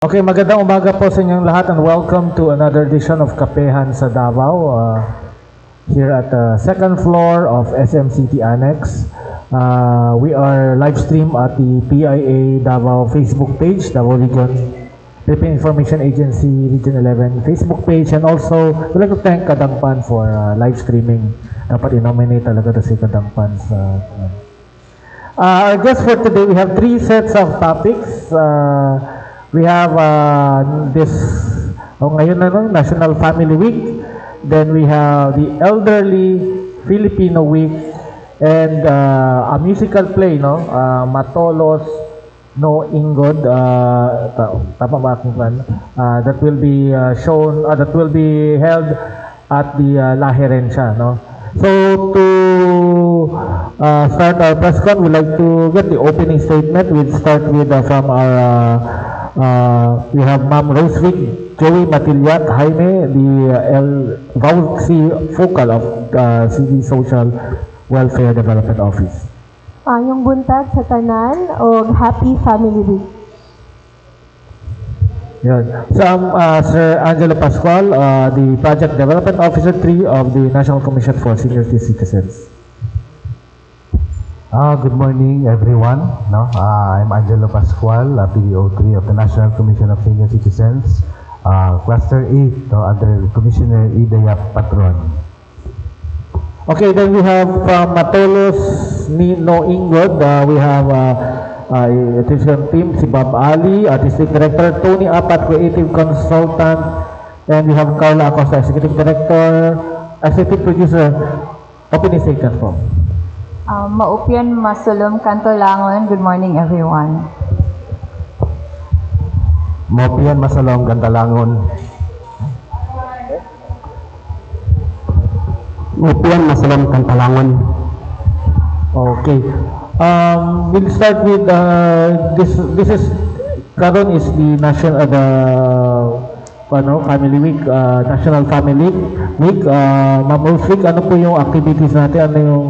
Okay, magandang umaga po sa inyong lahat and welcome to another edition of Kapehan sa Davao here at the second floor of SM City Annex. We are live stream at the PIA Davao Facebook page, Davao Region Philippine Information Agency Region 11 Facebook page, and also we'd like to thank Kadangpan for live streaming. Dapat i-nominate talaga si Kadangpan sa our guests for today. We have three sets of topics. We have ngayon na National Family Week. Then we have the Elderly Filipino Week and a musical play, Matolos No Ingod, tama ba aking plan? That will be shown, that will be held at the La Herencia, no? So to start our press con, we'd like to get the opening statement. We'll start with from our we have Ma'am Rosewick Joey Matiliat Jaime, the VAUC Focal of City Social Welfare Development Office. Yung buntag sa tanan o Happy Family Week. Yun. So, Sir Angelo Pascual, the Project Development Officer 3 of the National Commission for Senior Citizens. Good morning, everyone. I'm Angelo Pascual, PDO3 of the National Commission of Senior Citizens, Cluster 8, under Commissioner Idayap Patron. Okay, then we have from Matolos No Ingod, we have attention team, si Bob Ali, Artistic Director, Tony Apat, Creative Consultant, and we have Carla Acosta, Executive Director, Executive Producer. Opening statement po. Maupian Masulom Kantolangon. Good morning, everyone. Maupian Masalong Gantalangon. Maupian Masalong Kantalangon. Okay. We'll start with this is karon is the national Family Week, National Family Week. Ma'am Rosewick, ano po yung activities natin? Ano yung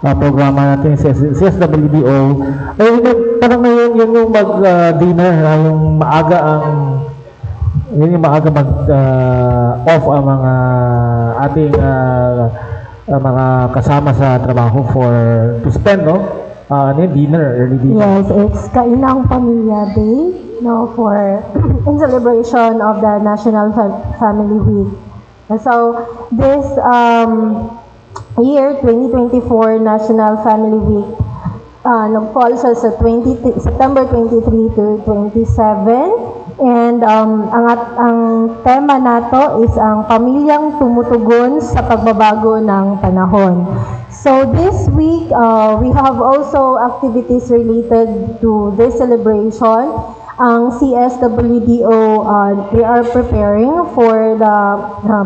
programa natin sa CSWDO? Parang ngayon yung mag-dinner, yung maaga mag-off ang mga ating mga kasama sa trabaho to spend, dinner, early dinner. Yes, it's Kainang Pamilya Day, for in celebration of the National Family Week. And so this year 2024 National Family Week nag-fall sa September 23 to 27, and ang tema nato is ang pamilyang tumutugon sa pagbabago ng panahon. So this week we have also activities related to this celebration. Ang CSWDO, they are preparing for the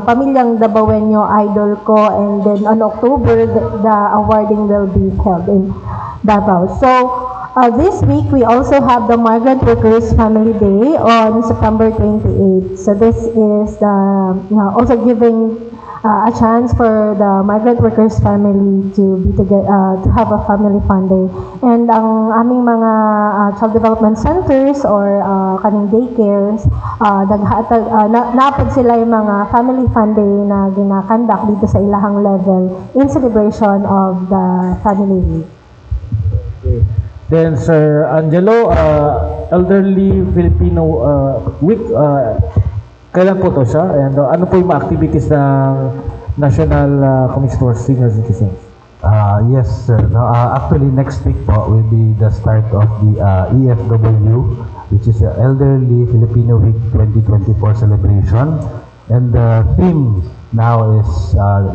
Pamilyang Dabawenyo Idol Ko, and then on October the awarding will be held in Davao. So this week we also have the Migrant Workers Family Day on September 28. So this is also giving a chance for the migrant workers family to be together, to have a family fun day. And ang aming mga child development centers or kaning daycares, naapod sila yung mga family fun day na ginakandak dito sa ilahang level in celebration of the family week. Okay. Then Sir Angelo, Elderly Filipino Week, kailan po to siya? And ano po yung mga activities ng National Commission for Senior Citizens? Yes, sir. Actually, next week po will be the start of the EFW, which is the Elderly Filipino Week 2024 celebration. And the theme now is,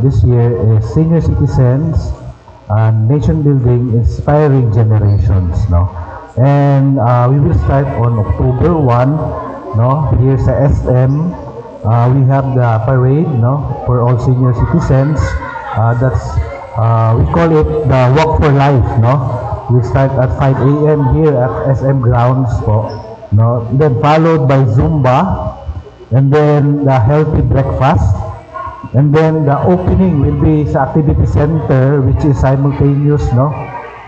this year is Senior Citizens and Nation Building Inspiring Generations. And we will start on October 1, here sa SM. We have the parade, for all senior citizens. That's we call it the Walk for Life, We start at 5 a.m. here at SM grounds po, Then followed by Zumba, and then the healthy breakfast, and then the opening will be sa activity center, which is simultaneous,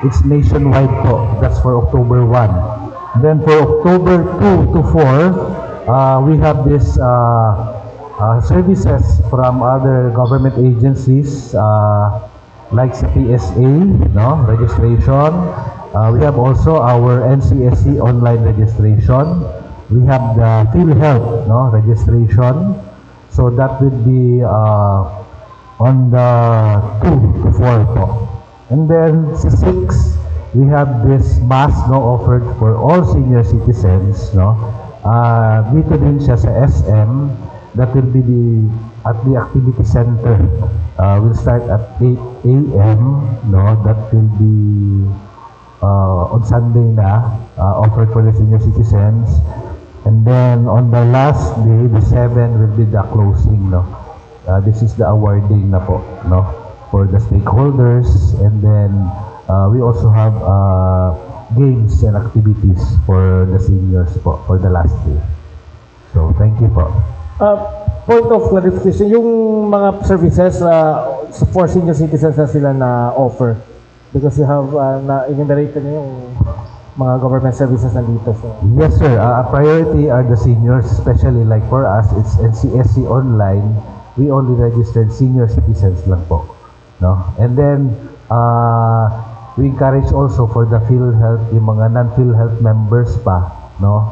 It's nationwide po. That's for October 1. Then for October 2 to 4, we have this services from other government agencies like sa PSA, no, registration. We have also our NCSC online registration. We have the PhilHealth, no, registration. So that will be on the 2 to 4 po. And then sa 6, we have this mass, no, offered for all senior citizens, no. Dito din siya sa SM. That will be at the activity center. We'll start at 8 a.m. No, that will be on Sunday na, offered for the senior citizens. And then on the last day, the 7 will be the closing. No, this is the awarding na po, no, for the stakeholders. And then we also have games and activities for the seniors po for the last day. So thank you po. Point of clarification, yung mga services for senior citizens na sila na offer, because you have na-enumerate na yung mga government services na dito. So. Yes sir, priority are the seniors, especially like for us, it's NCSC online. We only registered senior citizens lang po, no? And then we encourage also for the PhilHealth, yung mga non-PhilHealth members pa, no?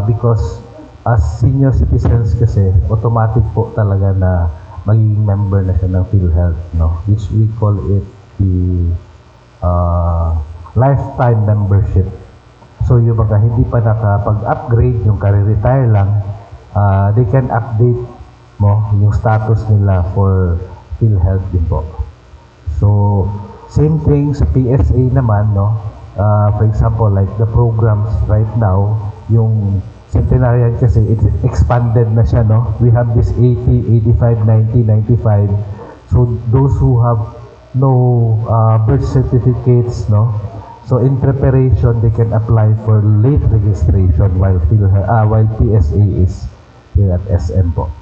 Because as senior citizens kasi, automatic po talaga na magiging member na siya ng PhilHealth, no? Which we call it the lifetime membership. So yung mga hindi pa nakapag-upgrade, yung retire lang, they can update mo yung status nila for PhilHealth din po. So same thing sa PSA naman, no? For example, like the programs right now, yung centenarian kasi it's expanded na siya, no? We have this 80, 85, 90, 95. So those who have no birth certificates, no? So in preparation, they can apply for late registration while PSA is here at SM po.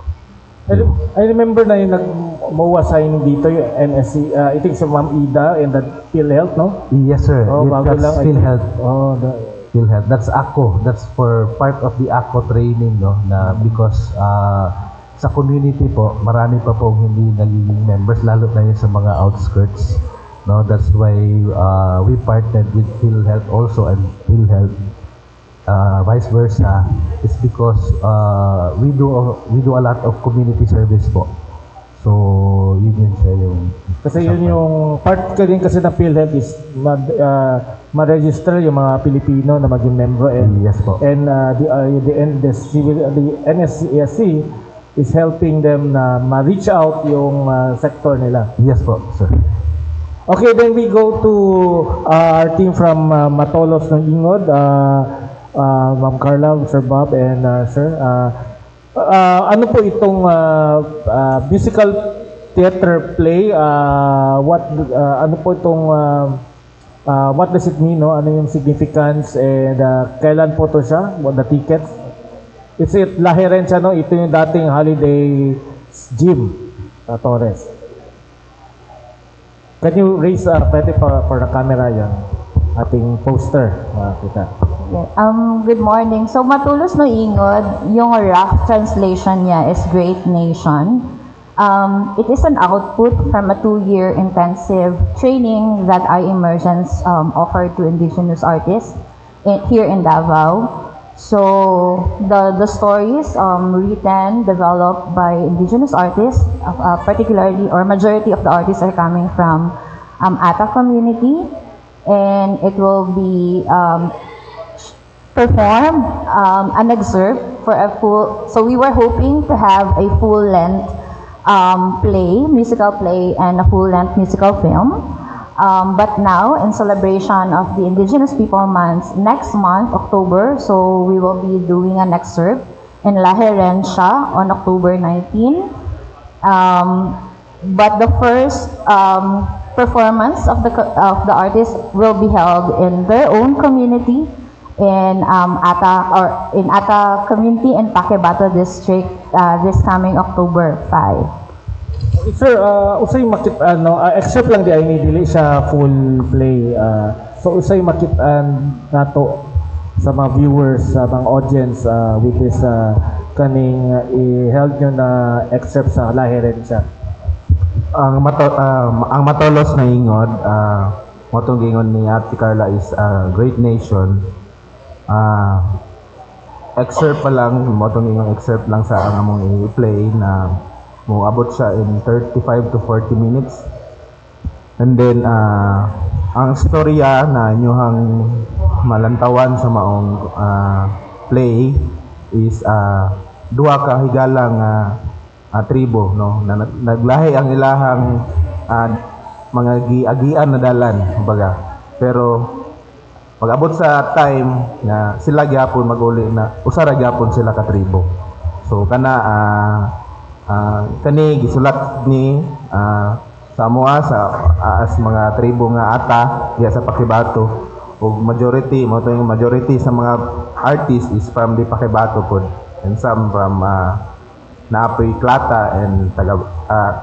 I remember na yung nag-MOA signing dito, yung NSC, I think sa Ma'am Ida and the PhilHealth, no? Yes sir, bago lang. that's PhilHealth. PhilHealth. That's ACO. That's for part of the ACO training, no? Na because sa community po, marami pa po hindi nagiging members, lalo na yun sa mga outskirts, no? That's why we partnered with PhilHealth also and PhilHealth, vice versa. It's because we do a lot of community service po. So yun siya yung kasi yun yung part ka din kasi ng PhilHealth is ma-register yung mga Pilipino na maging membro, and yes po. And the NSCSC is helping them na ma-reach out yung sector nila. Yes po, sir. Okay, then we go to our team from Matolos ng Ingod, Ma'am Carla, Sir Bob, and Sir. Ano po itong musical theater play? Ano po itong what does it mean, no? Ano yung significance, and kailan po to siya? What the tickets? It's it Lahiren siya, no? Ito yung dating Holiday Gym, Torres. Can you raise pwede for the camera yan? Ating poster, kita. Good morning. So Matulos no Ingod, yung rough translation niya is Great Nation. It is an output from a 2-year intensive training that iMersions offered to indigenous artists here in Davao. So the stories written, developed by indigenous artists, particularly or majority of the artists are coming from Ata community, and it will be performed an excerpt for a full. So we were hoping to have a full-length musical play, and a full-length musical film. But now, in celebration of the Indigenous People Month next month, October, so we will be doing an excerpt in Lahiren siya on October 19. But the first performance of the artists will be held in their own community in Ata community in Takebato district this coming October 5. Sir, usay excerpt lang di ay dili siya full play. So usay nato sa mga viewers, sa mga audience with this kaning i-held nyo na excerpt sa lahirin siya? Ang matolos na ingod, motong gingon ni Ate Carla is Great Nation. Excerpt pa lang, motong gingon excerpt lang sa ang among i-play na mo abot siya in 35 to 40 minutes. And then ang storya na inyong malantawan sa maong play is duha ka higalang tribo, no, na naglahi ang ilahang mga giagian na dalan baga, pero pag-abot sa time na sila gyapon maguli na usara gyapon sila ka tribo. So kana kani gisulat ni sa amoa sa as mga tribo nga ata diya sa Pakibato, ug majority mo to yung majority sa mga artists is from the Pakibato pod, and some from Naapoy Klata and taga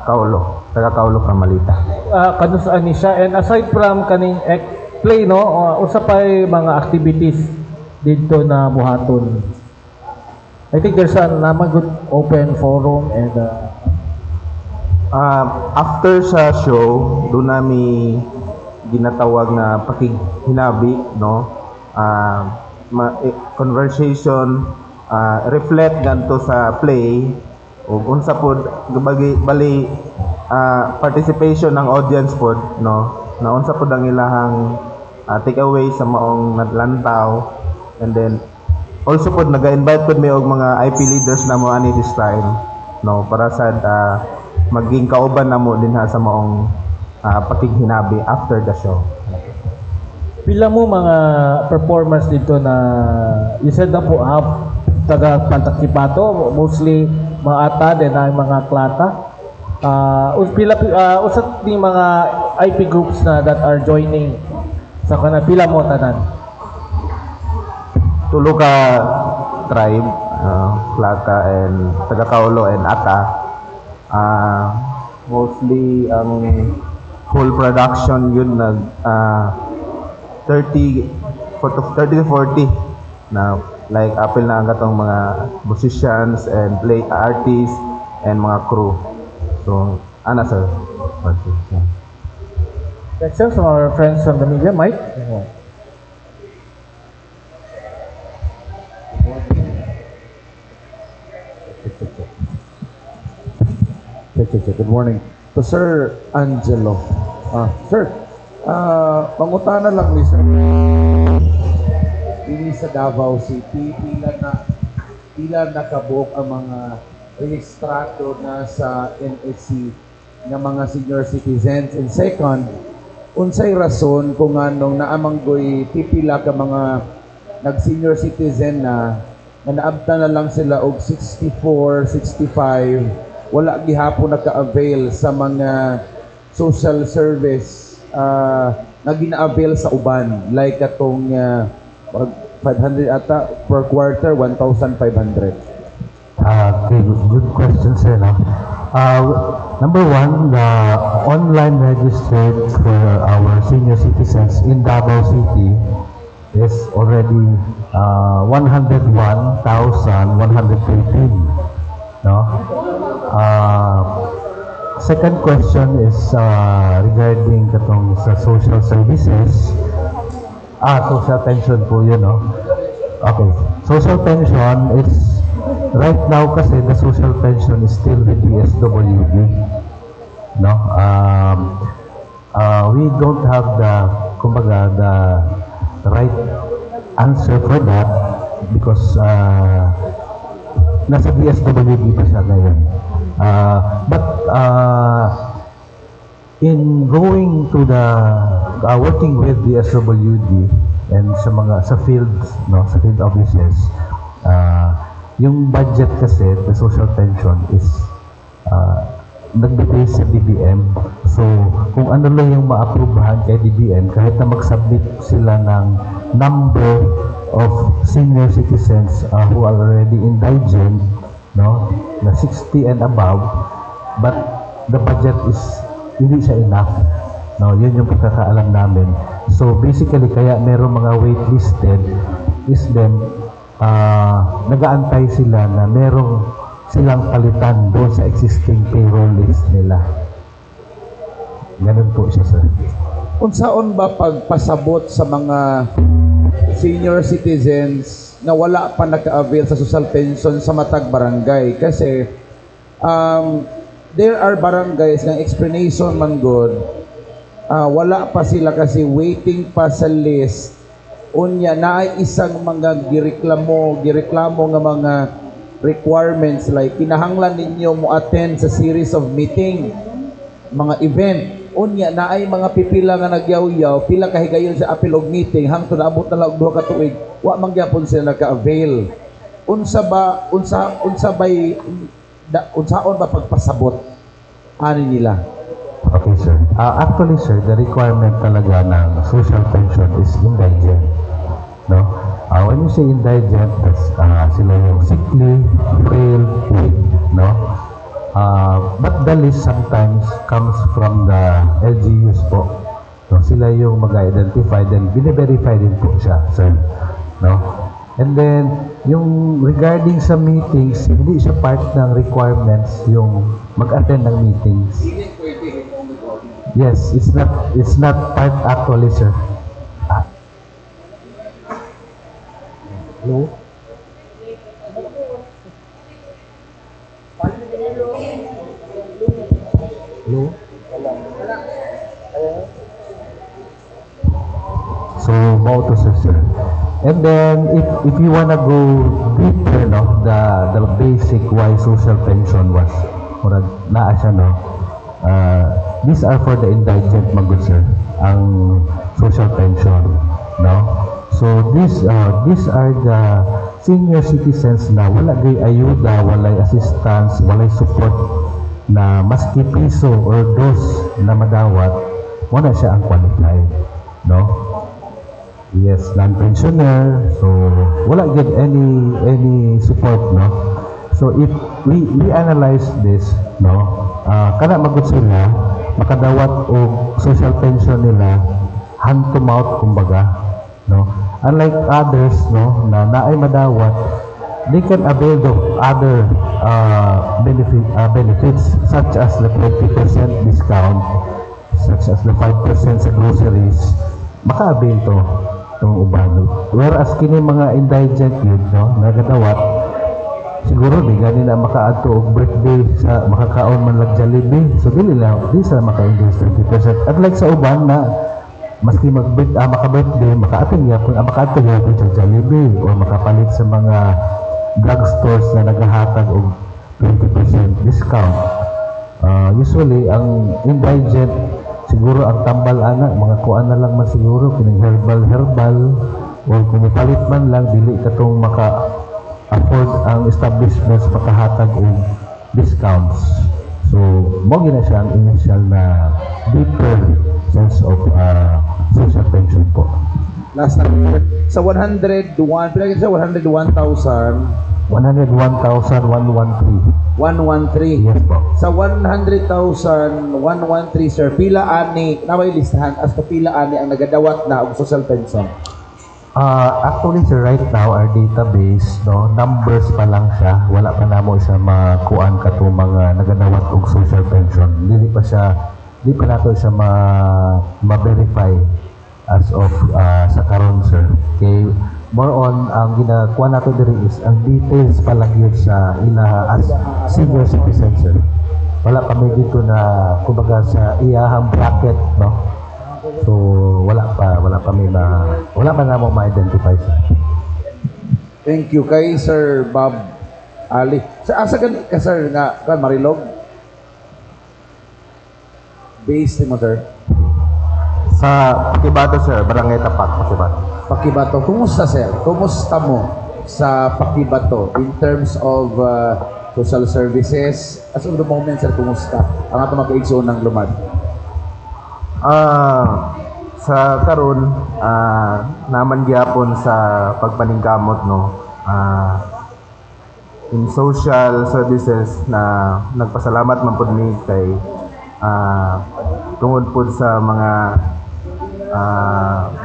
Kaulo Kamalita. Kanusaan ni siya, and aside from kaning play, no, usa pay mga activities dito na buhaton. I think there's a good open forum, and after sa show doon nami ginatawag na pakighinabi, no, conversation, reflect ganto sa play ug unsa pod bali participation ng audience pod, no, na unsa pod ang ilahang take away sa maong nadlantaw. And then also pod naga-invite pod mi og mga IP leaders na mo ani this time, no, para sa maging kauban namo dinha sa maong pakighinabi after the show. Pila mo mga performers dito na you said na po taga Pakibato, mostly mga Ata din ay mga Klata. Usat ni mga IP groups na that are joining sa kana, pila mo tanan? Tulo ka tribe, Klata and taga Kaulo and Ata. Mostly ang whole production yun nag 30 to 40 na like apil na ang gatong mga musicians and play artists and mga crew. So ana sir. Next up, some of our friends from the media, Mike. Check. Good morning. To Sir Angelo. Sir, pangutana lang ni Sir. Dili sa Davao City, pila nakabuok ang mga rehistrado na sa NSC ng mga senior citizens. And second, unsay rason kung anong naamanggoy pipila ka mga nag-senior citizen na naabta na lang sila og 64, 65, wala gihapon naka-avail sa mga social service na gina-avail sa uban, like atong 500 ata per quarter, 1,500. Okay, good question, sir. No? Number one, the online registered for our senior citizens in Davao City is already 101,113. No? Second question is regarding katong sa social services. Social pension po yun, no? Okay. Social pension is, right now kasi the social pension is still with DSWD. No? We don't have the right answer for that because nasa DSWD pa siya ngayon. But in going to working with the SWD and sa fields, no, sa field offices, yung budget kasi the social pension is nag-base sa DBM. So kung ano lang yung ma-aprobahan kay DBM, kahit na mag-submit sila ng number of senior citizens who are already indigent, no, na 60 and above, but the budget is hindi siya enough. No, yun yung pagkakaalam namin. So basically kaya meron mga waitlisted is then nagaantay sila na merong silang palitan doon sa existing payroll list nila. Ganun po siya, sir. Unsaon ba pagpasabot sa mga senior citizens na wala pa naka-avail sa social pension sa matag barangay? Kasi there are barangays ng explanation man good, wala pa sila kasi waiting pa sa list. Unya na ay isang mga gireklamo nga mga requirements like kinahanglan ninyo mo attend sa series of meeting, mga event. Unya na ay mga pipila nga nagyaw-yaw, pila kahigayon sa apil og meeting hangtod naabot na lang og duha ka tuig, wa man gyapon sila naka-avail. Unsaon ba pagpasabot ani nila? Okay, sir. Actually, sir, the requirement talaga ng social pension is indigent. No? When you say indigent, that's sila yung sickly, frail, weak. No? But the list sometimes comes from the LGUs po. So, sila yung mag-identify, then bine-verify din po siya, sir. No? And then, yung regarding sa meetings, hindi siya part ng requirements yung mag-attend ng meetings. Yes, it's not part actually, sir. Hello? Hello? So, more to sir. And then, if you wanna go deeper, no, the basic why social pension was, or naa siya, no, these are for the indigent, mga good sir, ang social pension, no. So, these are the senior citizens na wala gay ayuda, walay assistance, walay support, na maski piso or dos na madawat, wala siya ang qualified, no. Yes, non-pensioner, so wala get any support, no. So if we analyze this, no, kana magud sila makadawat og social pension nila hand to mouth kumbaga, no. Unlike others, no, na naay madawat, they can avail of other benefits such as the 20% discount, such as the 5% sa groceries, maka-avail to itong uban. Whereas kini mga indigent yun, no, nagadawat, siguro di gani na makaadto og birthday sa makakaon man lag Jollibee, so dili sa maka-invest 20%. At like sa uban na maski maka-birthday, maka-attend gyapon sa Jollibee o makapalit sa mga drugstores na nagahatag og 20% discount. Usually ang indigent siguro ang tambal ana mga kuan na lang man siguro kining herbal or kung palit man lang dili katong maka afford ang establishments pagkahatag og discounts. So mo gina siya ang initial na deeper sense of social pension po. Last time sa 101, pila sa 101,000 101,113. 113. Yes po. Sa 100,000 113 sir, pila ani naway listahan as to pila ani ang nagadawat na og social pension? Actually sir, right now our database, no, numbers pa lang siya, wala pa namo siya makuan kato mga nagadawat og social pension. Dili pa nato siya ma-verify as of sa karon sir. Okay, more on ang ginakuha nato diri is ang details pa lang yun sa ilaha as senior citizen sir. Wala kami dito na kumbaga sa iyahang bracket, no. So wala pa namo ma-identify sir. Thank you kay Sir Bob Ali. Sa asa ka sir nga kan Marilog? Based mo sir. Sa Pakibato sir, Barangay Tapak, Pakibato. Pakibato. Kumusta sir? Kumusta mo sa Pakibato in terms of social services? As of the moment sir, kumusta? Ang ato makaigsoon ng lumad. Sa karon naman gyapon sa pagpaningkamot, no, in social services na nagpasalamat man pud mi kay tungod pud sa mga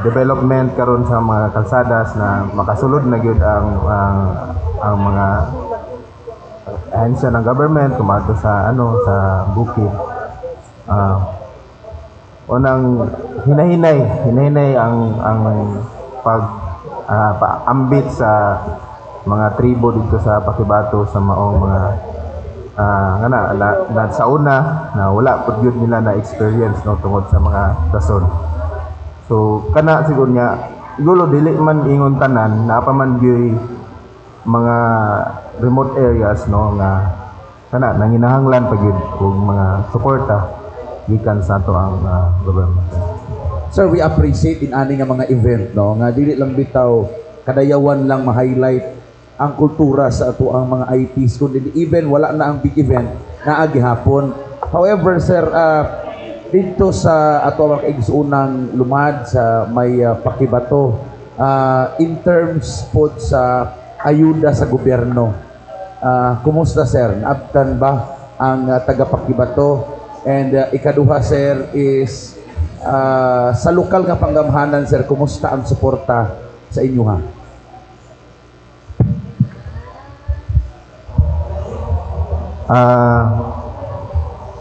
development karon sa mga kalsadas na makasulod na gyud ang mga ahensya ng government kumadto sa sa bukid. Unang hinahinay ang paambit sa mga tribo dito sa Pakibato sa maong mga sa una na wala pud gyud nila na experience no tungod sa mga rason. So kana siguro siguro dili man ingon tanan na pa man gyud mga remote areas no nga nanginahanglan pa gyud og mga suporta gikan sa ato ang government. Sir, we appreciate in ani nga mga event no nga dili lang bitaw kadayawan lang ma-highlight ang kultura sa ato ang mga IPs kundi even wala na ang big event na agihapon. However, sir, dito sa ato ang igsuunang lumad sa may Pakibato, in terms po sa ayuda sa gobyerno, kumusta sir? Naabtan ba ang taga Pakibato? And ikaduha sir is sa lokal nga panggamhanan sir, kumusta ang suporta sa inyo ha?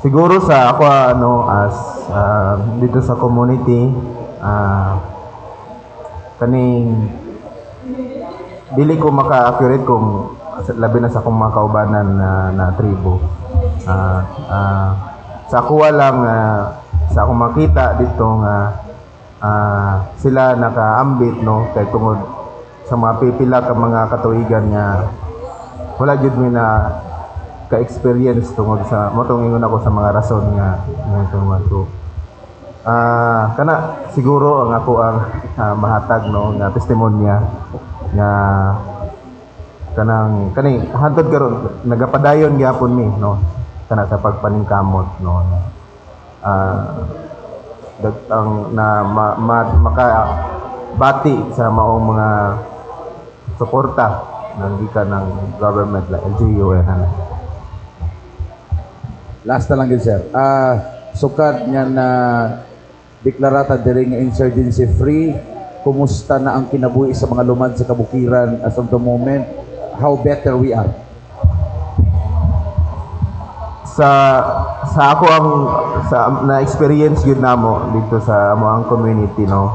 Siguro sa ako as dito sa community kaning dili ko maka-accurate kung labi na sa akong mga kaubanan na tribo. Sa ako lang sa akong makita dito nga sila nakaambit no kay tungod sa mga pipila ka mga katuigan nga wala jud mi na ka-experience tungod sa motong ingon ako sa mga rason nga tungod so kana siguro ang ako ang mahatag no nga testimonya nga kani hantod karon nagapadayon gyapon mi no kana sa pagpaningkamot no ang makabati sa maong mga suporta ng gikan ng government like LGU and Last na lang yun, sir. Sukad niya na deklarata diri nga insurgency free. Kumusta na ang kinabuhi sa mga lumad sa kabukiran as of the moment? How better we are? Sa ako ang na experience yun namo dito sa amo ang community no.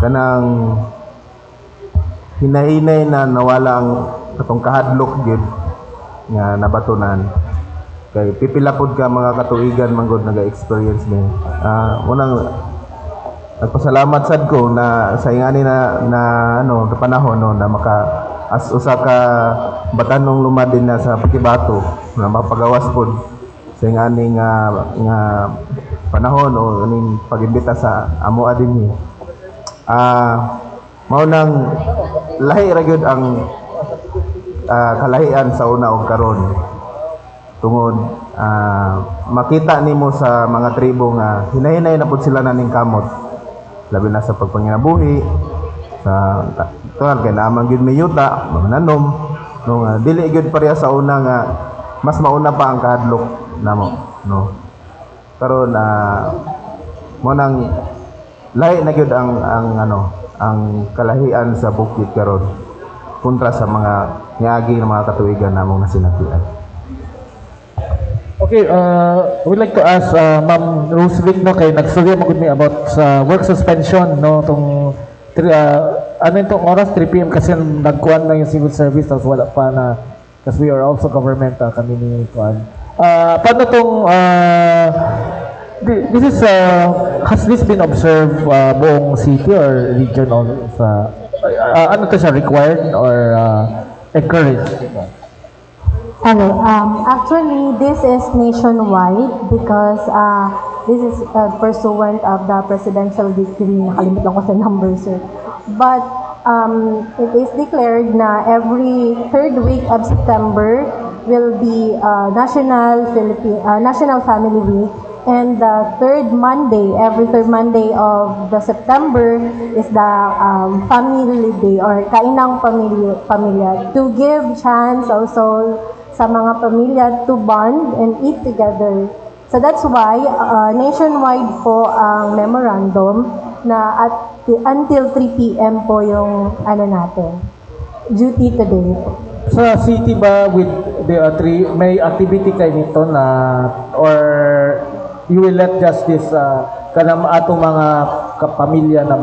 Kanang hinahinay na nawala ang katong kahadlok gyud nga nabatunan kay pipila pod ka mga katuigan manggod naga-experience ni unang nagpasalamat sad ko na sa ingani na panahon no na maka as usa ka batanong lumad din na sa Pakibato na mapagawas pod sa ingani nga panahon o aning pagimbita sa amo adinhi mao nang lahi ra gyud ang kalahian sa una og karon tungod makita nimo sa mga tribo nga hinahinay na pud sila naning kamot labi na sa pagpanginabuhi sa tuwal kay naman gyud may yuta mananom no dili gyud pareha sa una nga mas mauna pa ang kahadlok namo no karon mo nang lahi na gyud ang kalahian sa bukid karon kontra sa mga niagi ng mga katuigan namong nasinatian. Okay, we'd like to ask Ma'am Rosevic no kay nagsurya mo gud mi about sa work suspension no tong ano itong oras 3 PM kasi nagkuan na yung civil service tapos wala pa na because we are also government kami ni kuan. Paano tong this is has this been observed buong city or region or sa ano to siya required or encouraged? Actually, this is nationwide because this is pursuant of the presidential decree. Nakalimutan ko sa numbers, sir. But it is declared na every third week of September will be National Family Week. And the every third Monday of the September is the Family Day or Kainang Pamilya to give chance also sa mga pamilya to bond and eat together So that's why nationwide po ang memorandum na until 3 p.m. po yung natin, duty today po. Sa city ba with the may activity kay nito na or you will let just this kanang atong mga kapamilya na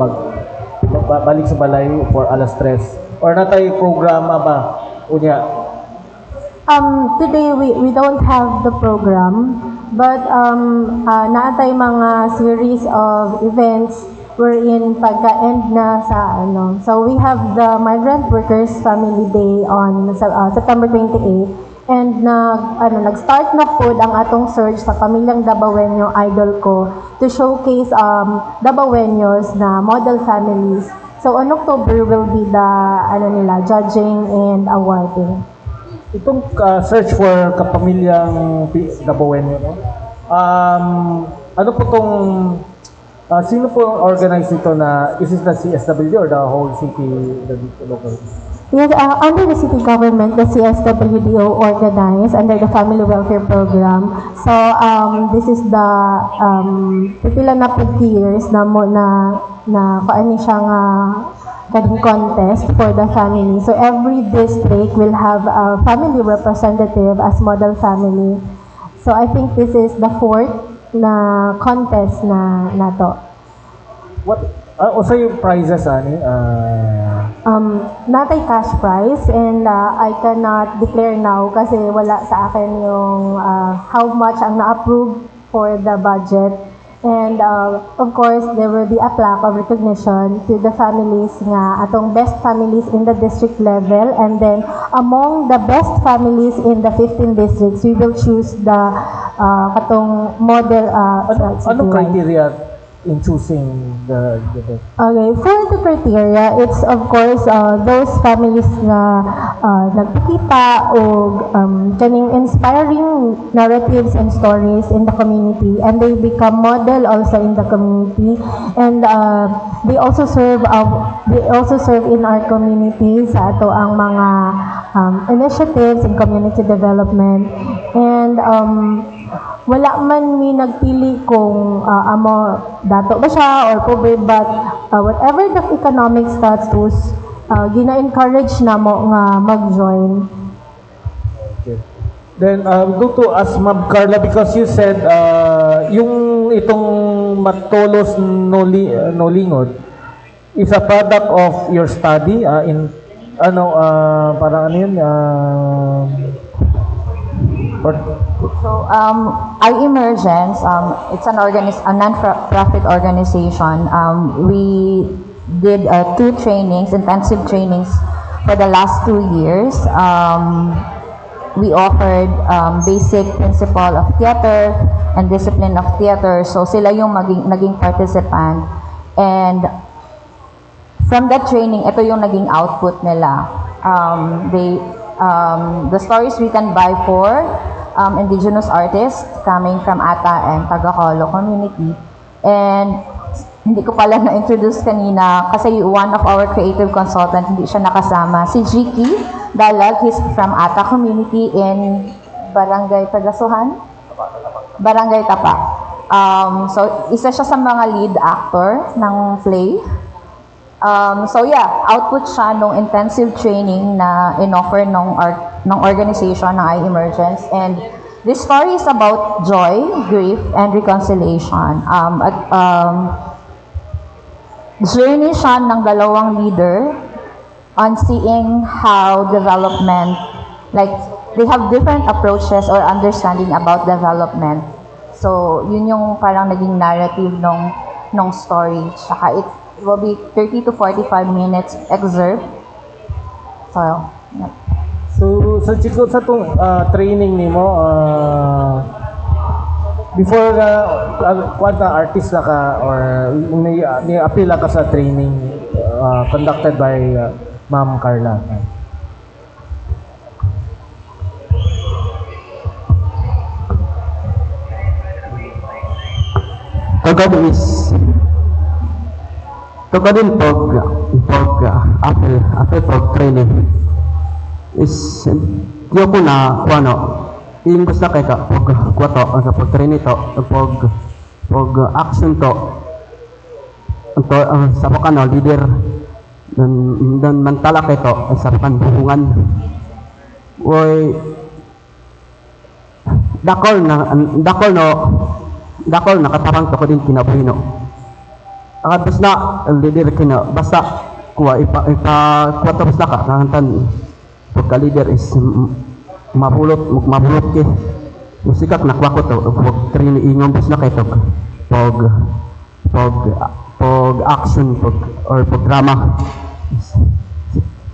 balik sa balay for alas 3 or natay programa ba unya? Today we don't have the program, but naatay mga series of events wherein pagka-end na sa So we have the Migrant Workers Family Day on September 28, and nag-start na po ang atong search sa pamilyang Dabawenyo idol ko to showcase Dabawenyos na model families. So on October will be the judging and awarding. Itong search for kapamilyang Dabawenyo, no? Ano po tong sino po organize ito na is it the CSW or the whole city, the local? Yes, under the city government, the CSWDO organized under the Family Welfare Program. So this is the pipila na po years na kaani siya nga kading contest for the family. So every district will have a family representative as model family. So I think this is the fourth na contest na nato. What also yung prizes ani? Natay cash prize, and I cannot declare now kasi wala sa akin yung how much ang na-approve for the budget. And of course, there will be a plaque of recognition to the families nga atong best families in the district level, and then among the best families in the 15 districts, we will choose the katong model. Ano criteria in choosing the best? Okay, for the criteria, it's of course those families na nagpakita og kaning inspiring narratives and stories in the community, and they become model also in the community, and they also serve in our community sa ato ang mga initiatives in community development. And wala man mi nagpili kung amo dato ba siya or pobre, but whatever the economic status, gina-encourage na mo nga mag-join. Okay. Then go to ask Ma'am Carla, because you said yung itong Matolos Nolingod is a product of your study in parang ano yun So, iEmergence, it's a non-profit organization. We did 2 trainings, intensive trainings for the last 2 years. We offered basic principle of theater and discipline of theater. So, sila yung naging participant. And from that training, ito yung naging output nila. The stories written by 4 indigenous artists coming from Ata and Tagakolo community. And hindi ko pala na-introduce kanina kasi one of our creative consultants hindi siya nakasama. Si Jiki Dalag, he's from Ata community in Barangay Pagasuhan? Barangay Tapa. So, isa siya sa mga lead actor ng play. So yeah, output siya nung intensive training na in-offer ng organization ng iEmergence. And this story is about joy, grief, and reconciliation. Journey siya ng dalawang leader on seeing how development, like they have different approaches or understanding about development. So yun yung parang naging narrative ng story. Saka it will be 30 to 45 minutes excerpt. So, yeah. So Chico, sa itong training nimo before artist na ka or ni-appeal ka sa training conducted by Ma'am Carla? Tukadin after training is diyo ko na imbes na kay ka pag kwato sa pag-train ito pag action to sa pakano leader dan mantala kay to sa pakan buhungan oy dakol na katarang to ko din kinabuhi no basta na leader kina basta kuha kwato basta ka nantan pagka leader is mabulot ke musikak nakuha ko to pag train ingong bus na kay to pag action or pag drama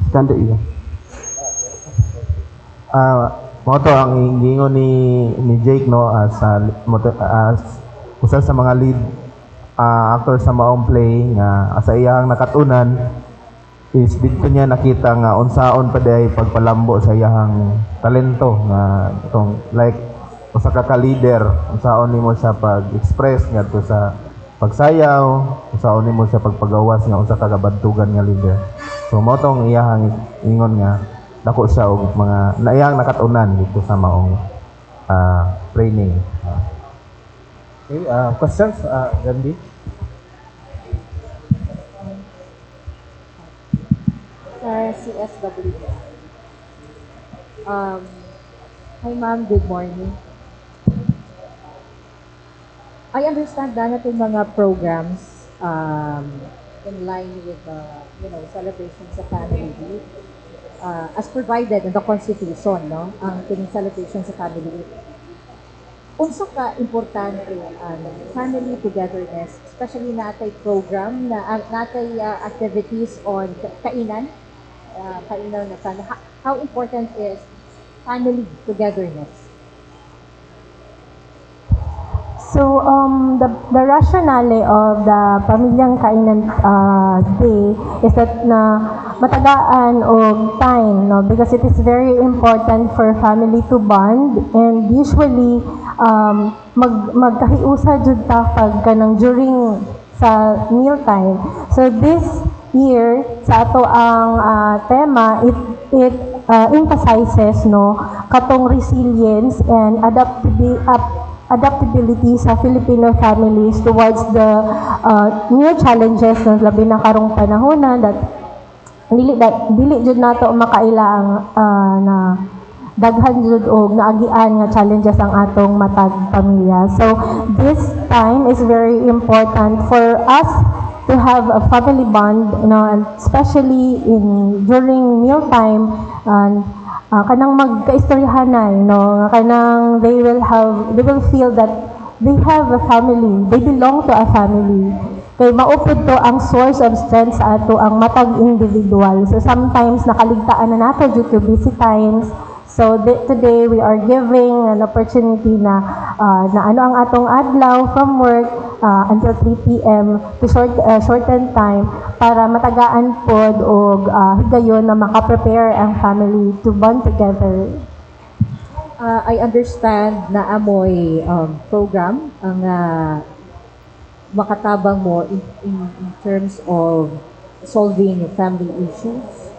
standa iya mo to ang gingon ni Jake no as usa sa mga lead actor sa maong play nga sa iyang nakatunan is dito niya nakita nga unsaon pa day pagpalambo sa iyang talento nga itong like usa ka leader unsaon nimo sa pag-express ngadto sa pagsayaw unsaon nimo sa pagpagawas nga usa ka kabadtugan nga leader so mo tong iyang ingon nga dako siya og mga naiyang nakatunan dito sa maong training. Okay, questions, Gandhi? CSW. Hi ma'am, good morning. I understand na itong mga programs in line with the celebrations sa family week as provided in the Constitution, no? Ang celebration sa family week. Unsa ka importante ang family togetherness, especially natay program na natay activities on kainan na sana. How important is family togetherness? So, the rationale of the Pamilyang Kainan Day is that na matagaan og time, no? Because it is very important for family to bond and usually magkahiusa jud ta pag kanang during sa meal time. So this year sa ato ang tema it emphasizes no katong resilience and adaptability sa Filipino families towards the new challenges na labi na karong panahon that dili jud nato makailang na daghan jud og naagian nga challenges ang atong matag pamilya. So this time is very important for us to have a family bond, and especially during meal time and kanang magkaistoryahanay, kanang they will feel that they have a family, they belong to a family. Kay maupod to ang source of strength sa ato ang matag individual. So sometimes nakaligtaan na nato due to busy times. So today we are giving an opportunity na ano ang atong adlaw from work until 3 p.m. to shorten time para matagaan pod og higayon na makaprepare ang family to bond together. I understand na amoy program ang makatabang mo in terms of solving family issues.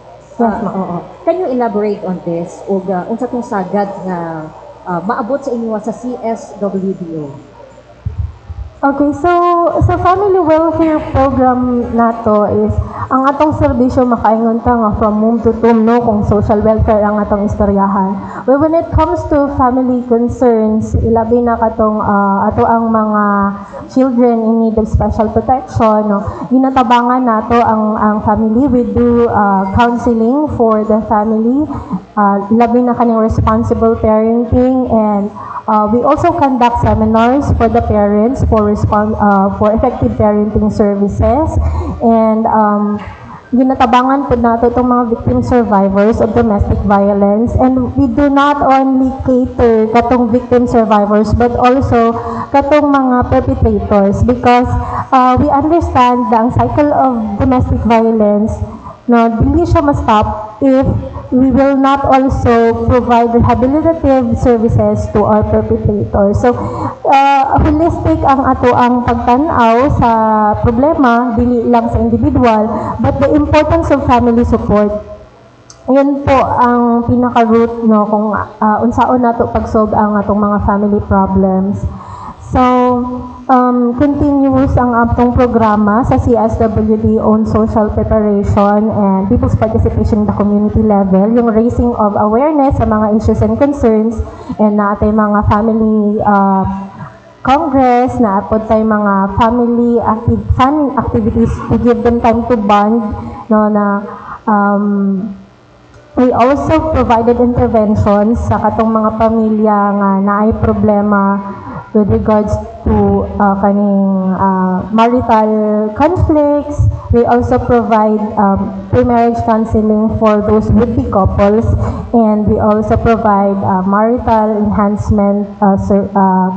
Can you elaborate on this? O unsa tong sagad nga maabot sa inyo sa CSWDO? Okay, so sa family welfare program nato is ang atong serbisyo makaingon ta nga from womb to tomb, no, kung social welfare ang atong istoryahan. Well, when it comes to family concerns, ilabi na katong ato ang mga children in need of special protection, no, ginatabangan nato ang family. We do counseling for the family, labi na kaning responsible parenting, and we also conduct seminars for the parents for effective parenting services, and ginatabangan po nato itong mga victim survivors of domestic violence, and we do not only cater katong victim survivors but also katong mga perpetrators, because we understand the cycle of domestic violence na dili siya ma-stop if we will not also provide rehabilitative services to our perpetrators. So, holistic ang ato ang pagtanaw sa problema, dili lang sa individual, but the importance of family support Yun po ang pinaka-root no kung unsaon nato pag-solve ang atong mga family problems. So, continuous ang atong programa sa CSWD on social preparation and people's participation in the community level, yung raising of awareness sa mga issues and concerns, and naatay mga family congress, naapod tayo mga family fun activities to give them time to bond, no, na we also provided interventions sa katong mga pamilya nga naay problema with regards to kaning marital conflicts. We also provide pre-marriage counseling for those would-be couples, and we also provide marital enhancement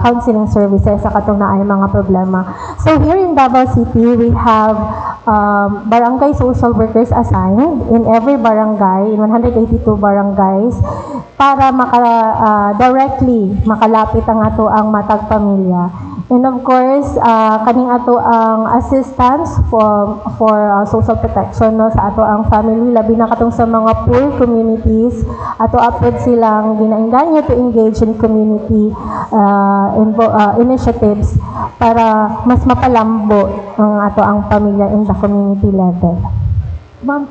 counseling services sa katong naay mga problema. So here in Davao City, we have barangay social workers assigned in every barangay, in 182 barangays, para directly makalapit ang ato ang matag pamilya. And of course, kaning ato ang assistance for social protection no, sa ato ang family, labi na katong sa mga poor communities, ato apod silang ginainganyo to engage in community initiatives para mas mapalambo ang ato ang pamilya in the community level. Ma'am,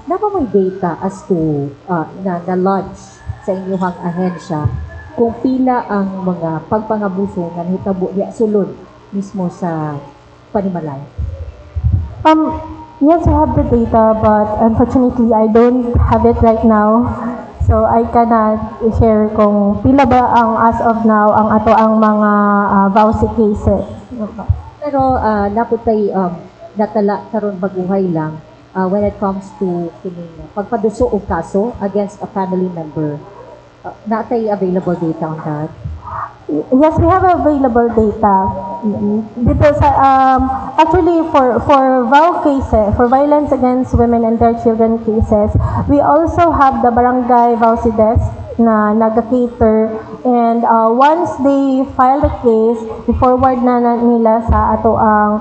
napa may data as to na-launch sa inyong ahensya kung pila ang mga pagpangabuso nga nahitabo diya sulod mismo sa Panimalay? Yes, I have the data, but unfortunately, I don't have it right now. So, I cannot share kung pila ba ang as of now ang ato ang mga VAUSI cases. Pero naputay natala karon baguhay lang when it comes to kining pagpaduso og kaso against a family member. Natay available data on that? Yes, we have available data. Dito sa actually for VAU cases, for violence against women and their children cases, we also have the barangay VAUSI desk na nag-cater, and once they file the case, i-forward na nila sa ato ang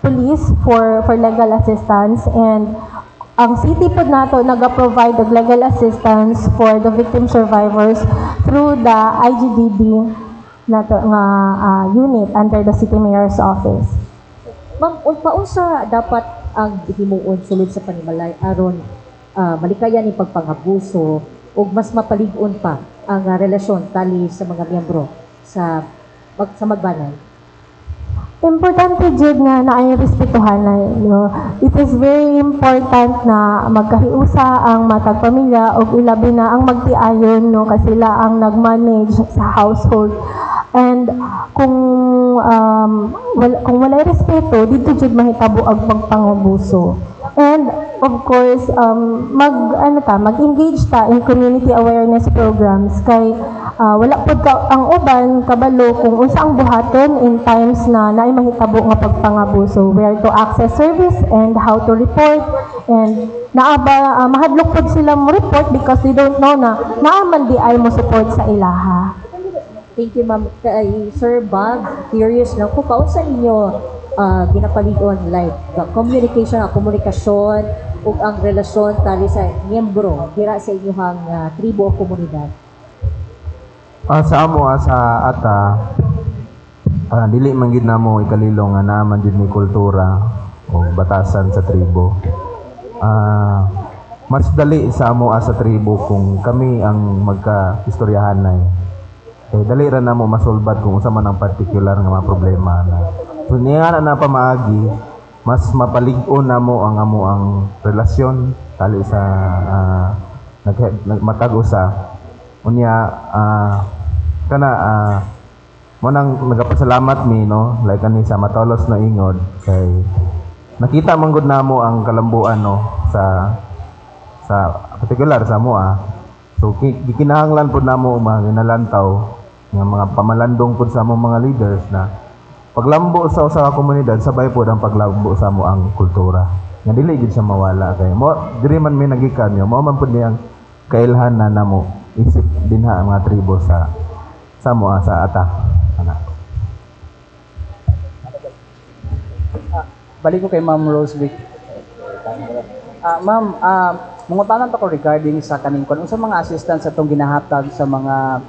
police for legal assistance, and ang city pod nato naga-provide og legal assistance for the victim survivors through the IGDB nato nga unit under the city mayor's office. Ma'am, paunsa dapat ang himuon sulod sa Panimalay aron malikayan ni pagpangabuso ug mas mapalig-on pa ang relasyon tali sa mga miyembro sa magbanay? Importante jud nga naay respetuhan na, no? It is very important na magkahiusa ang matag pamilya ug ilabi na ang magtiayon, no, kasi sila ang nag-manage sa household. And kung walay respeto, dito jud mahitabo ang pagpangabuso. And of course, mag-engage ta in community awareness programs kay wala pod ang uban kabalo kung unsa ang buhaton in times na naay mahitabo nga pagpangabuso, where to access service and how to report, and naaba mahadlok pod sila mo report because they don't know na naaman di ay mo support sa ilaha. Thank you, ma'am. Kay Sir Bob, curious lang kung paunsa ninyo ginapaligon like the communication, komunikasyon ug ang relasyon tali sa miyembro dira sa inyong tribo o komunidad? Sa amo sa ata dili man gid namo ikalilo nga naman jud ni kultura o batasan sa tribo. Mas dali sa amo sa tribo kung kami ang magka-istoryahanay. Dali ra namo masolbad kung unsa man ang particular nga mga problema na. So niya na pamaagi, mas mapalig-on namo ang amo ang relasyon tali sa matag-usa. Unya mo nang nagapasalamat mi, no, like ani sa Matolos na ingod kay nakita man gud namo ang kalambuan, no, sa particular sa moa. So gikinahanglan pud namo mga ginalantaw nga mga pamalandong pud sa among mga leaders na paglambo sa usa ka komunidad sabay pud ang paglambo sa amo ang kultura. Nga dili gid siya mawala kay mo diri man may nagikan yo, mao man pud niyang kailhan na namo isip dinha ang mga tribo sa moa sa ata. Balik ko kay Ma'am Rosevic. Ma'am, Mungutanan to ko regarding sa kaning kun unsa mga assistance atong ginahatag sa mga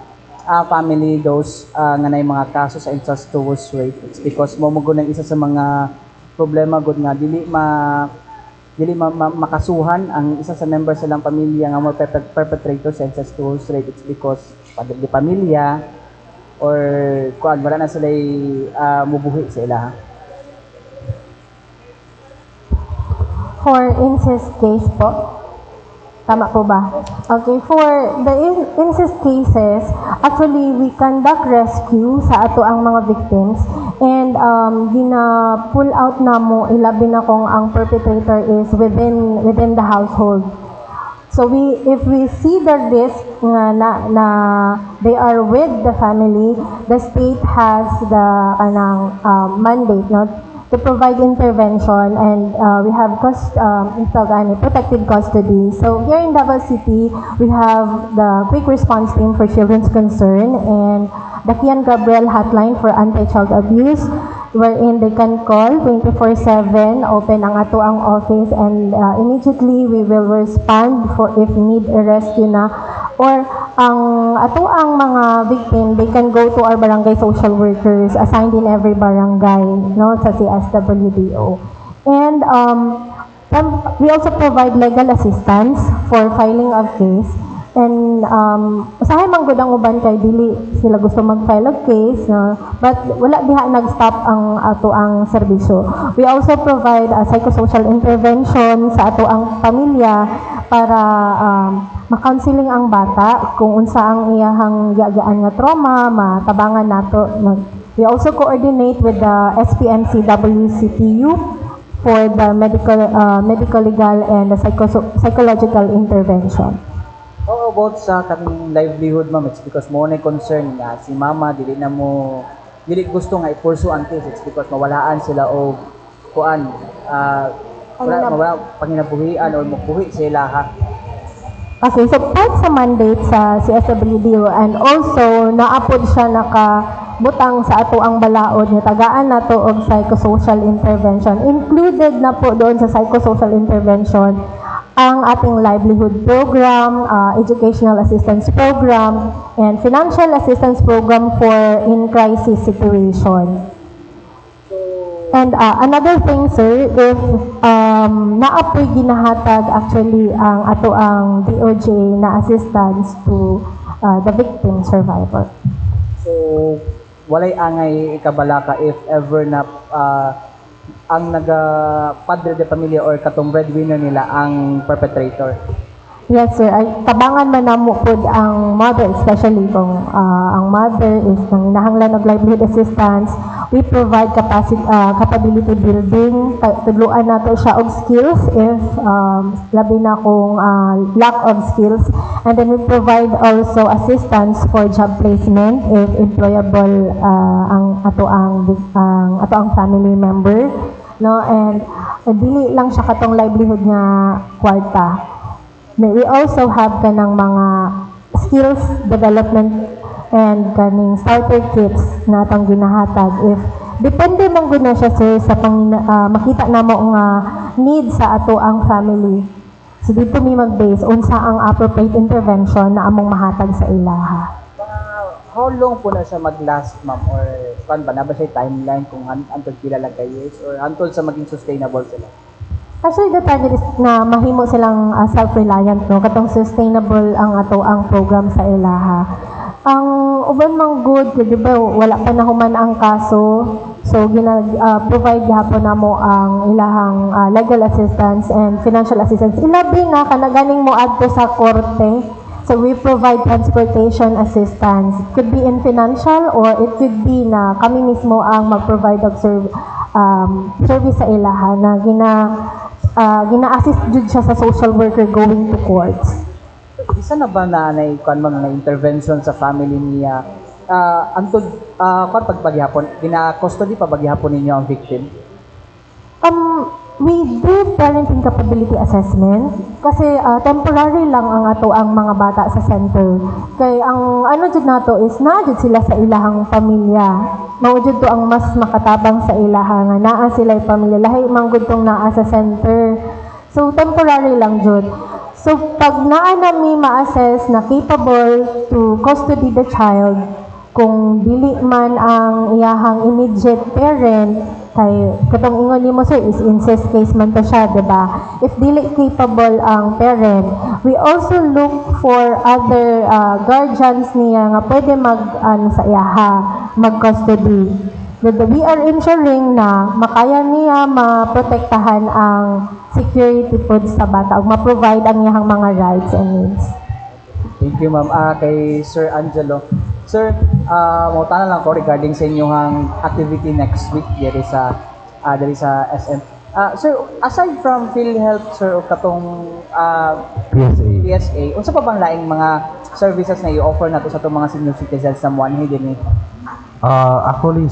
family those nga nay mga kaso sa incestuous rape. It's because mo ng isa sa mga problema gud nga dili makasuhan ang isa sa member silang pamilya nga mo perpetrator sa incestuous rape. It's because di pamilya or kuan wala na sila mubuhi sa ila. For incest case po, tama po ba? Okay, for the incest cases, actually we conduct rescue sa ato ang mga victims and gina-pull out na mo ilabi na kung ang perpetrator is within the household. So if we see the risk na they are with the family, the state has the mandate to provide intervention and we have protected custody. So here in Davao City, we have the Quick Response Team for Children's Concern and the Kian Gabriel Hotline for Anti-Child Abuse, wherein they can call 24/7, open ang ato ang office, and immediately we will respond for if need a rescue na, or ang ato ang mga victim, they can go to our barangay social workers assigned in every barangay, sa CSWDO. And we also provide legal assistance for filing of case. And usahay man gud ang uban kay dili sila gusto mag-file of case, but wala diha nag-stop ang ato ang serbisyo. We also provide a psychosocial intervention sa ato ang pamilya para ma-counseling ang bata kung unsa ang iyahang giagian nga trauma, matabangan nato. We also coordinate with the SPMC-WCTU for the medical legal and the psychological intervention. How about sa kaming livelihood, ma'am? It's because mo na concern nga si mama dili gusto nga i-pursue ang case. It's because mawalaan sila o kuan wala panginabuhian or magbuhi sila ha. Okay, so part sa mandate sa CSWDO and also naapod siya nakabutang sa ato ang balaod nga tagaan nato og psychosocial intervention. Included na po doon sa psychosocial intervention ang ating livelihood program, educational assistance program, and financial assistance program for in-crisis situation. And another thing, sir, if naapoy ginahatag actually ang ato ang DOJ na assistance to the victim survivor. So, walay angay ikabalaka if ever na ang padre de pamilya or katong breadwinner nila ang perpetrator. Yes, sir. Tabangan man namo pod ang mother, especially kung ang mother is nanginahanglan og livelihood assistance. We provide capability building, tudloan nato siya og skills if labi na kung lack of skills, and then we provide also assistance for job placement if employable ang ato ang family member, and dili lang siya katong livelihood nga kwarta. We also have kanang mga skills development and kaning starter kits na atong ginahatag if depende man gud na siya, sir, sa makita namo nga need sa ato ang family. So dito mi mag-base unsa ang appropriate intervention na among mahatag sa ilaha. How long po na siya mag-last, ma'am, or kan ba na ba siya timeline kung antod pila lang ka years or antod sa maging sustainable sila? Actually, the target is na mahimo silang self-reliant, katong sustainable ang ato ang program sa ilaha. Ang uban mang good, di ba, wala pa nahuman ang kaso, so provide gihapon namo ang ilahang legal assistance and financial assistance. Ilabi na kanaganing mo adto sa korte, so we provide transportation assistance. It could be in financial or it could be na kami mismo ang mag-provide of service sa ilaha na gina-assist jud siya sa social worker going to courts. Isa na ba na mga intervention sa family niya antod pagbagihapon gina-custody pa bagyapon ninyo ang victim? We do parenting capability assessment kasi temporary lang ang ato ang mga bata sa center. Kay ang jud nato is jud sila sa ilahang pamilya. Mao jud to ang mas makatabang sa ilaha nga naa sila pamilya lahi man gud tong naa sa center. So temporary lang jud. So, pag naa nami ma-assess na capable to custody the child, kung dili man ang iyahang immediate parent, kay katong ingon nimo sir is incest case man to siya, di ba? If dili capable ang parent, we also look for other guardians niya nga pwede sa iyaha, mag-custody. We are ensuring na makaya niya maprotektahan ang security po sa bata o ma-provide ang iyahang mga rights and needs. Thank you, ma'am. Kay Sir Angelo. Sir, mautana lang ko regarding sa inyong activity next week diri sa SM. Sir, aside from PhilHealth, sir, o katong PSA, unsa pa bang laing mga services na i-offer nato sa itong mga senior citizens sa Muanhi din? Actually,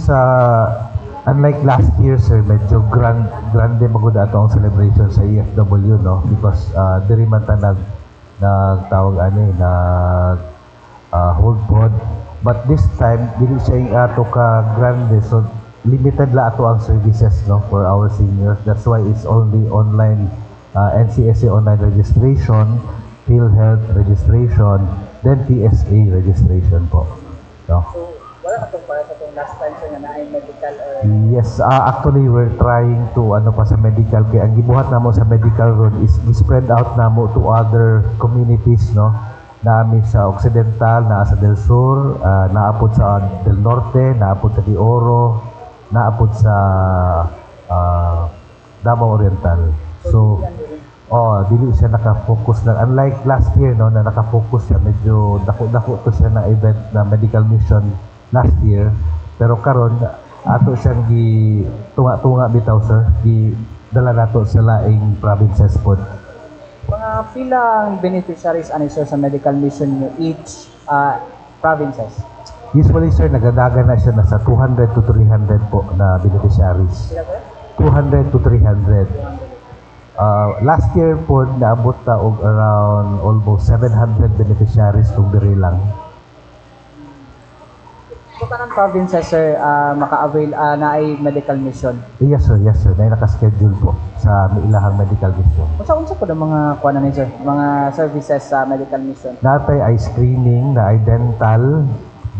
unlike last year, sir, medyo grande magud ato ang celebration sa EFW, no? Because diri man ta nagtawag hold pod. But this time, dili siya yung ato ka grande, so limited la ato ang services, no, for our seniors. That's why it's only online, NCSA online registration, PhilHealth registration, then PSA registration po. No? So, wala ka itong para sa itong last time sir na naay medical or... Yes, actually we're trying to pa sa medical, kaya ang gibuhat namo sa medical road is spread out namo to other communities, no. Naami sa Occidental, naa sa Del Sur, naapod sa Del Norte, naapod sa Di Oro, naapod sa Davao Oriental. So, dili siya naka-focus lang. Unlike last year, no, na naka-focus siya, medyo dako-dako to siya na event na medical mission last year. Pero karon ato siyang tunga-tunga bitaw, sir. Dala nato sa laing provinces po. Mga pilang beneficiaries ani sir sa medical mission nyo each provinces? Usually, sir, nagadagan na siya nasa 200 to 300 po na beneficiaries. 200 to 300. Last year po, naabot na og around almost 700 beneficiaries kung diri lang. So, kanang provinces, sir, maka-avail na ay medical mission? Yes, sir. Yes, sir. Na naka-schedule po sa ilahang medical mission. Unsa po ng mga kuha ni sir? Mga services sa medical mission? Natay ay screening, na ay dental,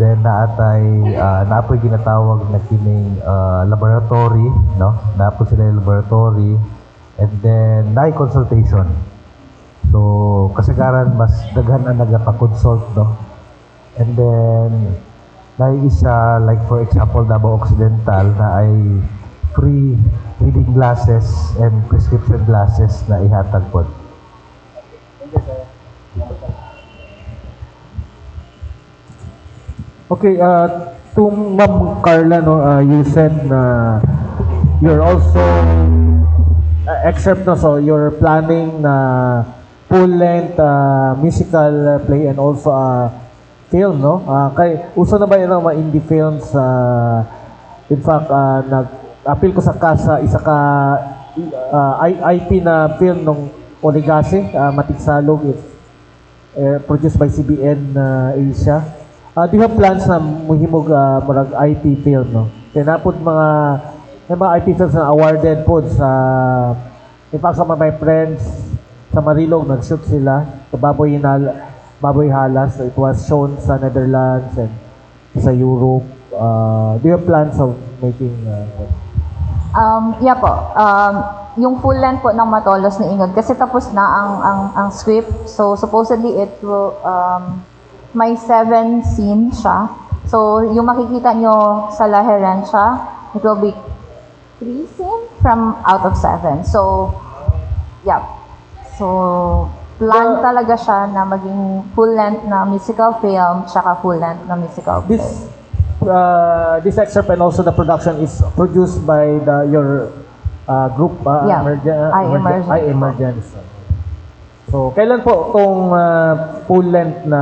then naapoy ginatawag na kining laboratory, no? Naapoy sila yung laboratory, and then naay consultation. So, kasagaran mas daghan ang nagapa-consult, no? And then naay isa, like for example, Davao Occidental na ay free reading glasses and prescription glasses na ihatag po. Okay, to Ma'am Carla, no, you said na you're also except no, so you're planning na full-length musical play and also film, no? Kay uso na ba yun ang mga indie films? In fact, nag-appeal ko sa kasa isa ka IP na film ng Oligase, Matigsalog, produced by CBN Asia. Do you have plans na muhimog marag IP film, no? Kaya napod may mga IP films na awarded po sa, in fact, sa my friends sa Marilog, nag-shoot sila sa Baboy Halas. It was shown sa Netherlands and sa Europe. Do you have plans of making Yeah po. Yung full length po ng Matolos ni Ingod kasi tapos na ang script. So supposedly it will may 7 scenes siya. So yung makikita nyo sa Laherencia, it will be 3 scenes from out of 7. So yeah. So plan talaga siya na maging full length na musical film tsaka full length na musical play. This excerpt and also the production is produced by your group, iEmergence. So, kailan po itong full-length na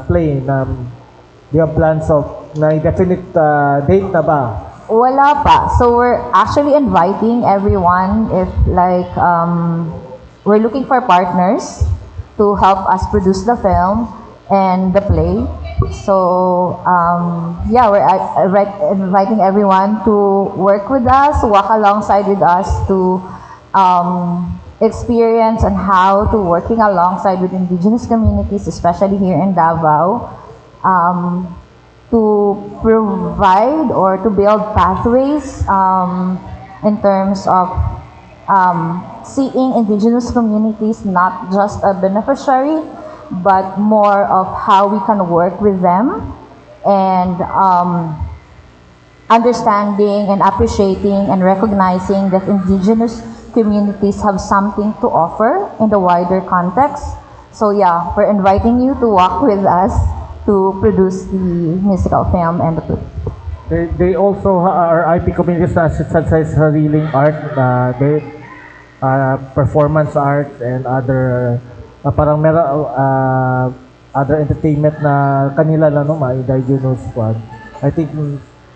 play na do you have plans of na definite date na ba? Wala pa. So, we're actually inviting everyone if like we're looking for partners to help us produce the film and the play. So, yeah, we're inviting everyone to work with us, walk alongside with us to experience on how to working alongside with indigenous communities, especially here in Davao, to provide or to build pathways in terms of seeing indigenous communities not just a beneficiary, but more of how we can work with them and understanding and appreciating and recognizing that indigenous communities have something to offer in the wider context. So yeah, we're inviting you to walk with us to produce the musical film and the play. They also are IP communities na such as sariling art, performance art and other parang meron other entertainment na kanila lang no, may indigenous squad. I think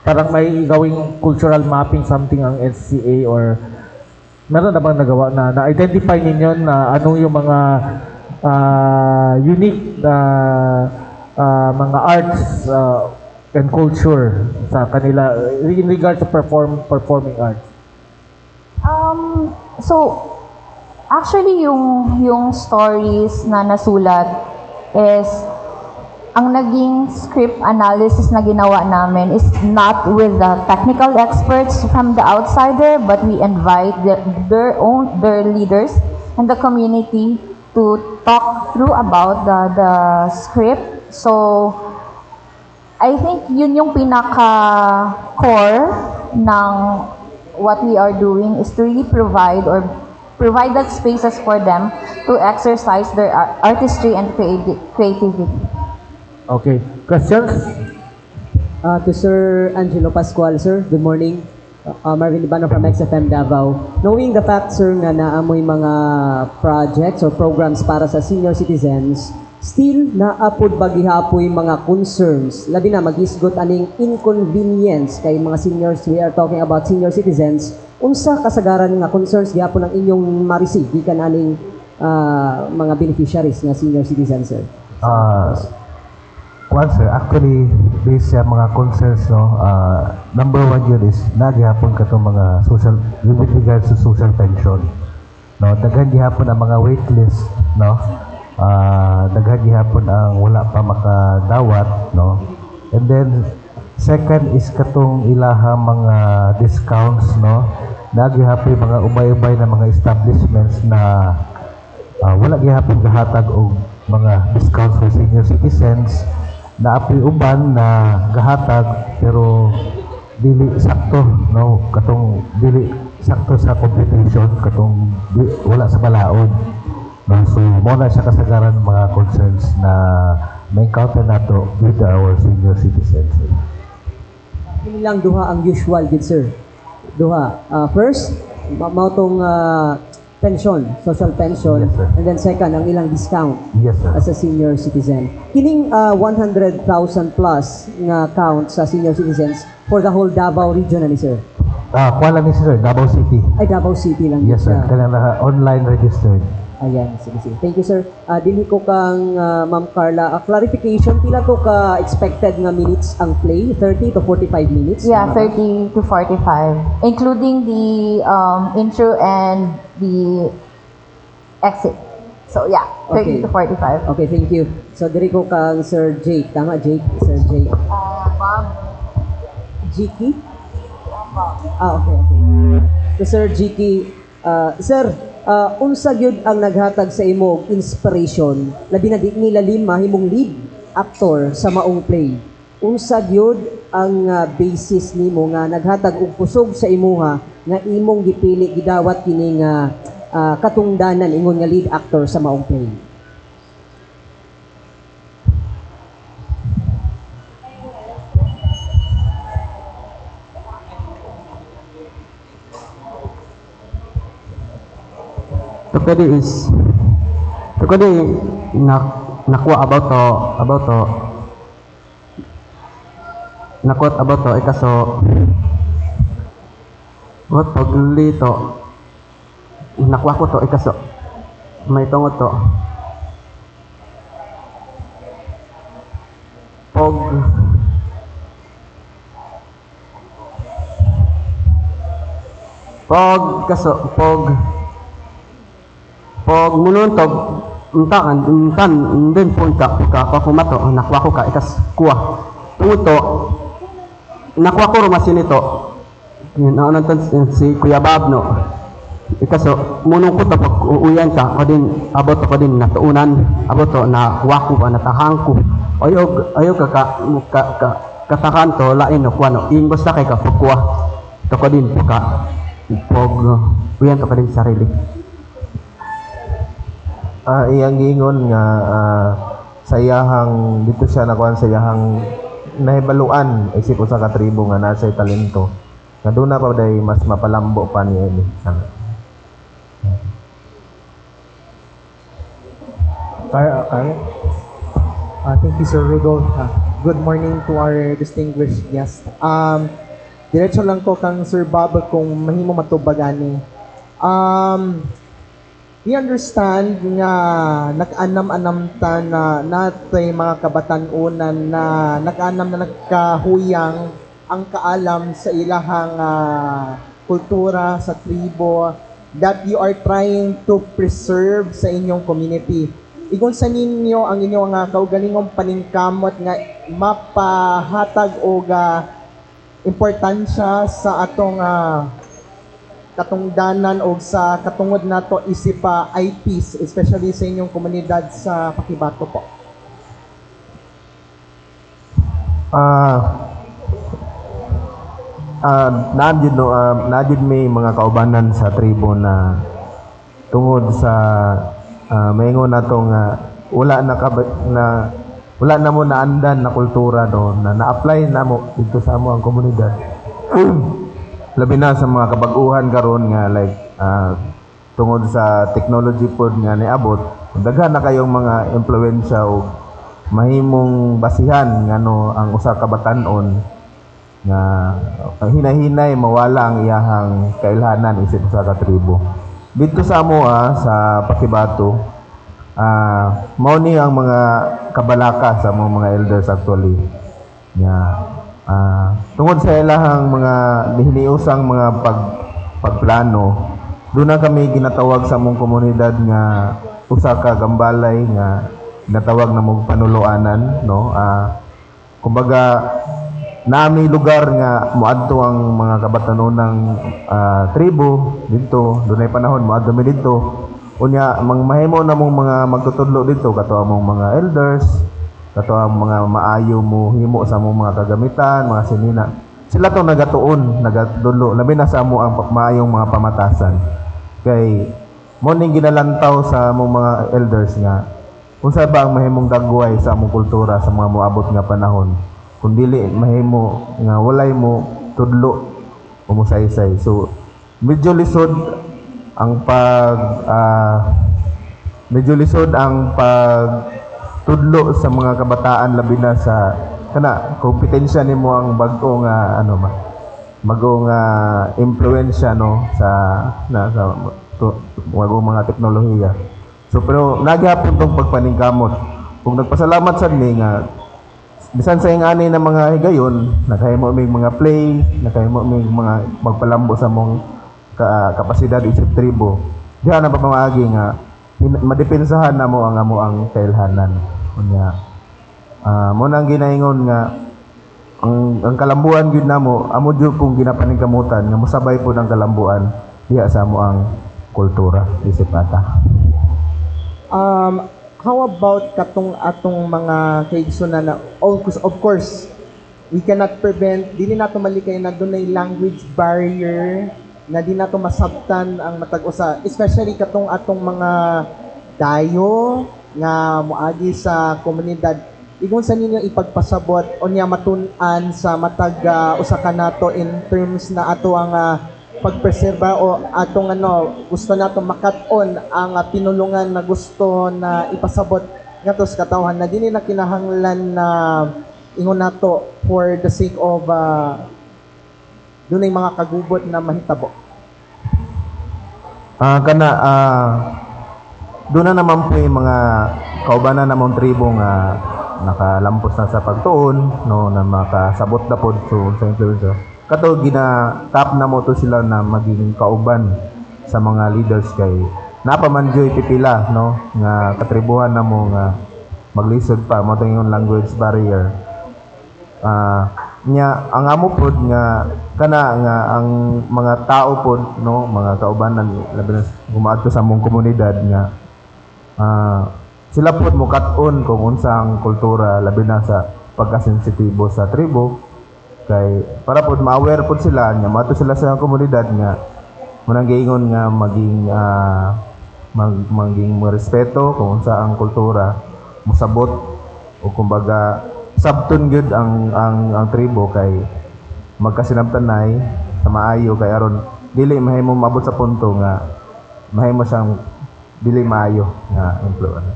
parang may gawing cultural mapping something ang SCA or meron na bang nagawa na na-identify ninyo na ano yung mga unique na mga arts and culture sa kanila in regard to performing arts? So actually yung stories na nasulat is ang naging script analysis na ginawa namin is not with the technical experts from the outsider, but we invite their leaders and the community to talk through about the script. So I think yun yung pinaka-core ng what we are doing is to really provide that spaces for them to exercise their artistry and creativity. Okay. Questions? To Sir Angelo Pascual, sir, good morning. Marvin Libano from XFM Davao. Knowing the fact, sir, nga naamoy mga projects or programs para sa senior citizens, still naapod bagihapoy mga concerns. Labi na magisgot aning inconvenience kay mga seniors. We are talking about senior citizens. Unsa kasagaran nga concerns gihapon ang inyong ma-receive gikan aning mga beneficiaries nga senior citizens, sir? Sir, actually, based sa mga concerns, no, number one yun is nagyapon ka itong mga social, with regards to social pension. No, daghan gihapon ang mga waitlist, no, daghan gihapon ang wala pa makadawat, no, and then second is katong ilaha mga discounts, no, nagyapon mga ubay-ubay na mga establishments na wala gihapon gahatag og mga discounts for senior citizens. Naapoy uban na gahatag pero dili sakto, no, katong dili sakto sa computation, katong wala sa balaod, no. So mo na siya kasagaran mga concerns na may encounter nato with our senior citizens. Ini lang duha ang usual gid, sir. Duha, first mao tong pension, social pension, yes, and then second ang ilang discount, yes, sir, as a senior citizen. Kining 100,000 plus nga count sa senior citizens for the whole Davao region ani, sir? Kuha lang ni sir, Davao City. Ay, Davao City lang. Yes, sir. Kanang online registered. Ayan, sige. Thank you, sir. Dili ko kang Ma'am Carla, clarification, pila to ka expected nga minutes ang play? 30 to 45 minutes? Yeah, 30 to 45, including the intro and the exit. So yeah, 30 to 45. Okay, thank you. So diri ko kang Sir Jake, tama Jake? Sir Jake. Bob. Jiki? Okay. So Sir Jiki, sir, unsa gyud ang naghatag sa imo inspiration labi na di nila lima himong lead actor sa maong play? Unsa gyud ang basis nimo nga naghatag og pusog sa imuha nga imong gipili gidawat kini nga katungdanan ingon nga lead actor sa maong play? Pwede is pwede nakuha about to ikaso what pagli to nakuha ko to ikaso may tungod to pog pag mununtog, untan, din punta, kumato, nakuha ko ka, ikas kuha. Tunguto, nakuha ko rumasin ito. Si Kuya Bob, no? Ikaso, munong ko pag uuyan ka, ako din, abot ako din natuunan, abot to, nakuha ko ba, natahang ko. Ayaw katakan to, lain, no, kuha, no? Ingos na kay kapagkuha. Ito ko din, pag uyan to ka din sarili. Iyang gingon nga sayahang dito siya nakuha sayahang nahibaluan isip ko sa katribo nga nasa talento. Nga doon na pa day mas mapalambo pa ni Eli. Thank you, Sir Rudolph. Good morning to our distinguished guest. Diretso lang ko kang Sir Bob kung mahimo matubagani. We understand nga nag-anam-anam ta na natay mga kabatan-unan na nag-anam na nagkahuyang ang kaalam sa ilahang kultura sa tribo that you are trying to preserve sa inyong community. Igon sa ninyo ang inyong kaugalingong paningkamot nga mapahatag o importansya sa atong katungdanan o sa katungod nato isip IPs, especially sa inyong komunidad sa Pakibato po. Nadid may mga kaubanan sa tribo na tungod sa maingon nato nga wala na mo naandan na kultura no na na-apply na mo dito sa amo ang komunidad. Labi na sa mga kabag-uhan karon nga like tungod sa technology pod nga niabot, daghan na kayong mga impluwensya o mahimong basihan ngano ang usa ka batan-on nga hinahinay mawala ang iyahang kailhanan isip sa katribo. Dito sa amoa sa Pakibato, mao ni ang mga kabalaka sa mga elders actually. Tungod sa ilahang mga hiniusang mga pagplano, doon na kami ginatawag sa among komunidad nga usa ka gambalay nga ginatawag na mong panuluanan, no? Kumbaga nami lugar nga moadto ang mga kabatanonang tribo dito, dunay panahon moadto mi dito. Unya mahimo na mong mga magtutudlo dito kato among mga elders, kato ang mga maayo mo himo sa among mga kagamitan, mga sinina. Sila to nagatuon, nagadulo labi na sa amo ang maayong mga pamatasan. Kay mo ning ginalantaw sa among mga elders nga unsa ba ang mahimong dagway sa among kultura sa mga moabot nga panahon. Kung dili mahimo nga walay mo tudlo o musaysay. So medyo lisod ang tudlo sa mga kabataan labi na sa kana kompetensya nimo ang bag-o nga bagong impluwensya no sa mga teknolohiya. So pero naghapon tong pagpaningkamot. Kung nagpasalamat sad mi nga bisan sa ingani na mga higayon, nakahimo mig mga play, nakahimo mig mga magpalambo sa mong kapasidad isip tribo. Diha na pamamaagi nga madepensahan na mo ang kailhanan. Unya mo nang ginaingon nga ang kalambuan gyud namo amo jud kung ginapaningkamutan nga mosabay pud ang kalambuan diha sa amo ang kultura isip ata. How about katong atong mga kaigsunan na of course we cannot prevent dili nato malikay na dunay language barrier na di nato masabtan ang matag usa, especially katong atong mga dayo nga moagi sa komunidad. Igon sa ninyo ipagpasabot unya matun-an sa matag usa ka nato in terms na ato ang pagpreserba o atong gusto nato makat-on ang pinulungan na gusto na ipasabot ngadto sa katawhan na dinhi na kinahanglan na ingon nato for the sake of dunay mga kagubot na mahitabo. Doon na naman po yung mga kaubanan na mong tribo nga nakalampos na sa pagtuon no na makasabot na pod sa influencer. Kato gina-tap na mo to sila na maging kauban sa mga leaders kay napamanjoy pipila no nga katribuhan na mo nga maglisod pa mo yung language barrier. Nya ang amo pod nga kana nga ang mga tao pod no mga kaubanan labi na gumaadto sa among komunidad nga sila pod mo kat-on kung unsang kultura labi na sa pagkasensitibo sa tribo kay para pod ma-aware pod sila nya mato sila sa komunidad nga munang giingon nga maging respeto kung unsa ang kultura musabot o kumbaga sabton gud ang tribo kay magkasinabtanay sa maayo kay aron dili mahimo maabot sa punto nga mahimo siyang dili maayo nga influence.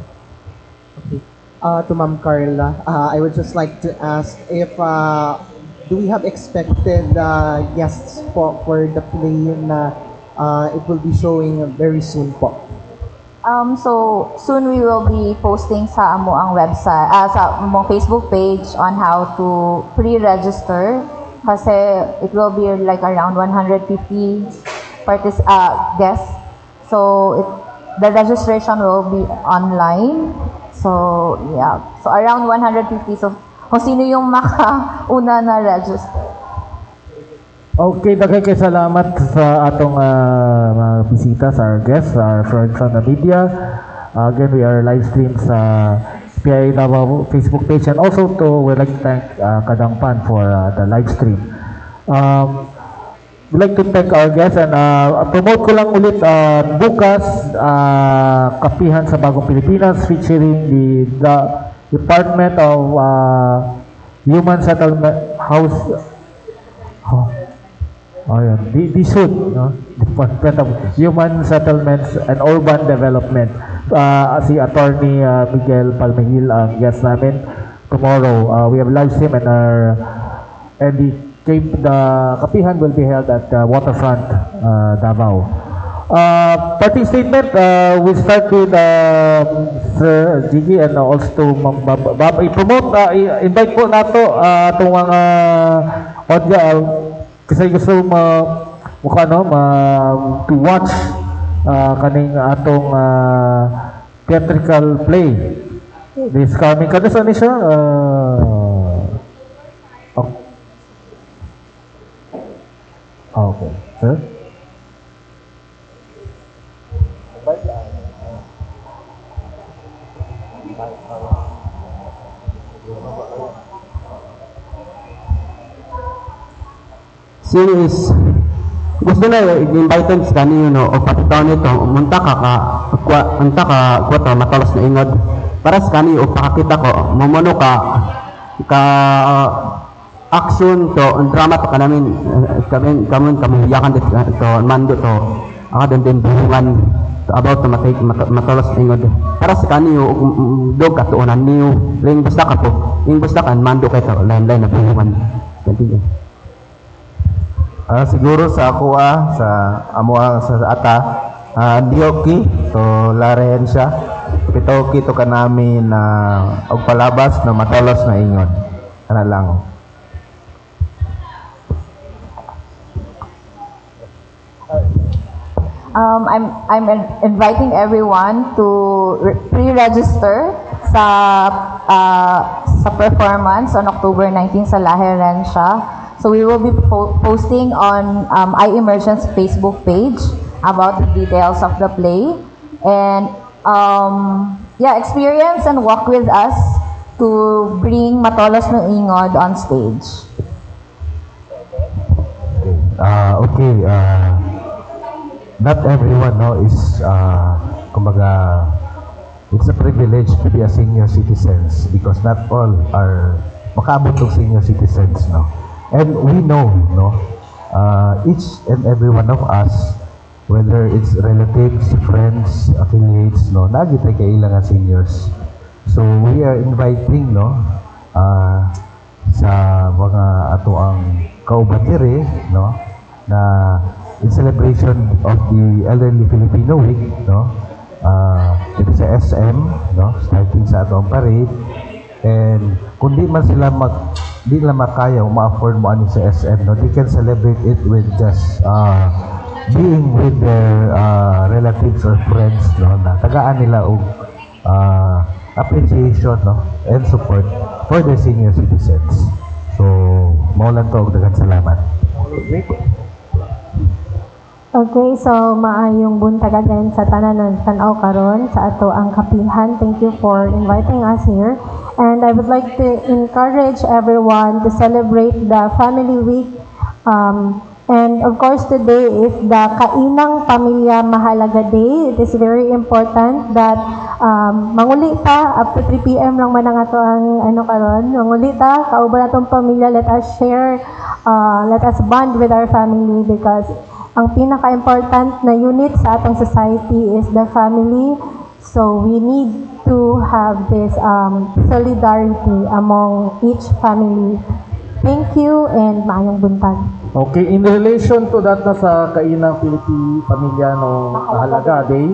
Okay. To Ma'am Carla, I would just like to ask if do we have expected guests po for the play na it will be showing very soon po? So soon we will be posting sa amo ang website, sa among Facebook page on how to pre-register kasi it will be like around 150 guests. So the registration will be online. So yeah, so around 150. So kung sino yung makauna na register. Okay, daghan kay salamat sa atong mga bisita, sa our guests, our friends from the media. Again, we are live stream sa PIA Davao Facebook page and also we'd like to thank Kadangpan for the live stream. We'd like to thank our guests and promote ko lang ulit bukas Kapihan sa Bagong Pilipinas featuring the Department of Human Settlement House. DSUD, no? Department of Human Settlements and Urban Development. Si Attorney Miguel Palmehil ang guest namin tomorrow. We have live stream and the Kapihan will be held at Waterfront, Davao. Parting statement, we start with Sir Gigi and also Ma'am Bab. I-promote, invite po nato itong mga audio kasi gusto to watch kaning atong theatrical play this coming kada sa ni siya okay sir series gusto na i-invite sa kanyo no o patitaw nito munta ka kwata matalas na ingod para sa kanyo o pakakita ko mamuno ka action to drama to kanamin kami yakan dito to mando to akadon din buhungan about to matalas na ingod para sa kanyo dog katuunan niyo ring basta ka po ring basta kan mando kay to lain na buhungan continue. Siguro sa ako sa amo sa ata dioki to laren siya pitoki to kanami na og palabas na matalos na ingon kana lang. I'm inviting everyone to pre-register sa performance on October 19 sa Laheren siya. So we will be posting on iEmersion's Facebook page about the details of the play and experience and walk with us to bring Matolos no Ingod on stage. Not everyone is kumbaga it's a privilege to be a senior citizens because not all are makaabot ng senior citizens no. And we know, each and every one of us, whether it's relatives, friends, affiliates, nagit ay kailangan seniors. So we are inviting, sa mga ato ang kauban diri, na in celebration of the Elderly Filipino Week, ito sa SM, starting sa atong parade, and kung di man sila di nila makaya o ma-afford mo ano sa SM, they can celebrate it with just being with their relatives or friends, no, na tagaan nila og appreciation, no, and support for their senior citizens. So mao lang to, og daghang salamat. Okay, so maayong buntag again sa tanan ng tanaw karon sa ato ang kapihan. Thank you for inviting us here. And I would like to encourage everyone to celebrate the Family Week. And of course, today is the Kainang Pamilya Mahalaga Day. It is very important that manguli ta up to 3 p.m. lang man ang ato ang karon. Manguli ta kauban atong pamilya. Let us share, let us bond with our family because ang pinaka-important na unit sa atong society is the family. So we need to have this solidarity among each family. Thank you and maayong buntag. Okay, in relation to that na sa Kainang Philippine Pamilya no Mahalaga Day,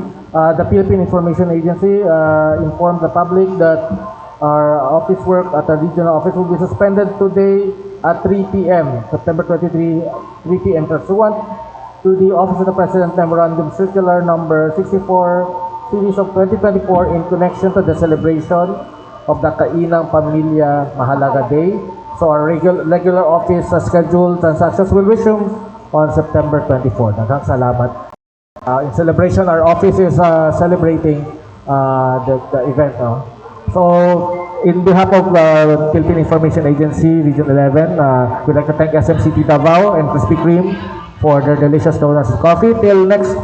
the Philippine Information Agency informed the public that our office work at the regional office will be suspended today at 3 p.m. September 23, 3 p.m. pursuant to the Office of the President Memorandum Circular Number 64 Series of 2024 in connection to the celebration of the Kainang Pamilya Mahalaga Day. So our regular office scheduled transactions will resume on September 24. Daghang salamat. In celebration, our office is celebrating the event. No? So in behalf of the Philippine Information Agency, Region 11, we'd like to thank SMCT Davao and Krispy Kreme for their delicious donuts and coffee. Till next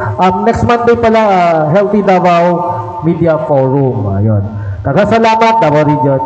Monday pala, Healthy Davao Media Forum. Ayun. Daghang salamat, Davao Region.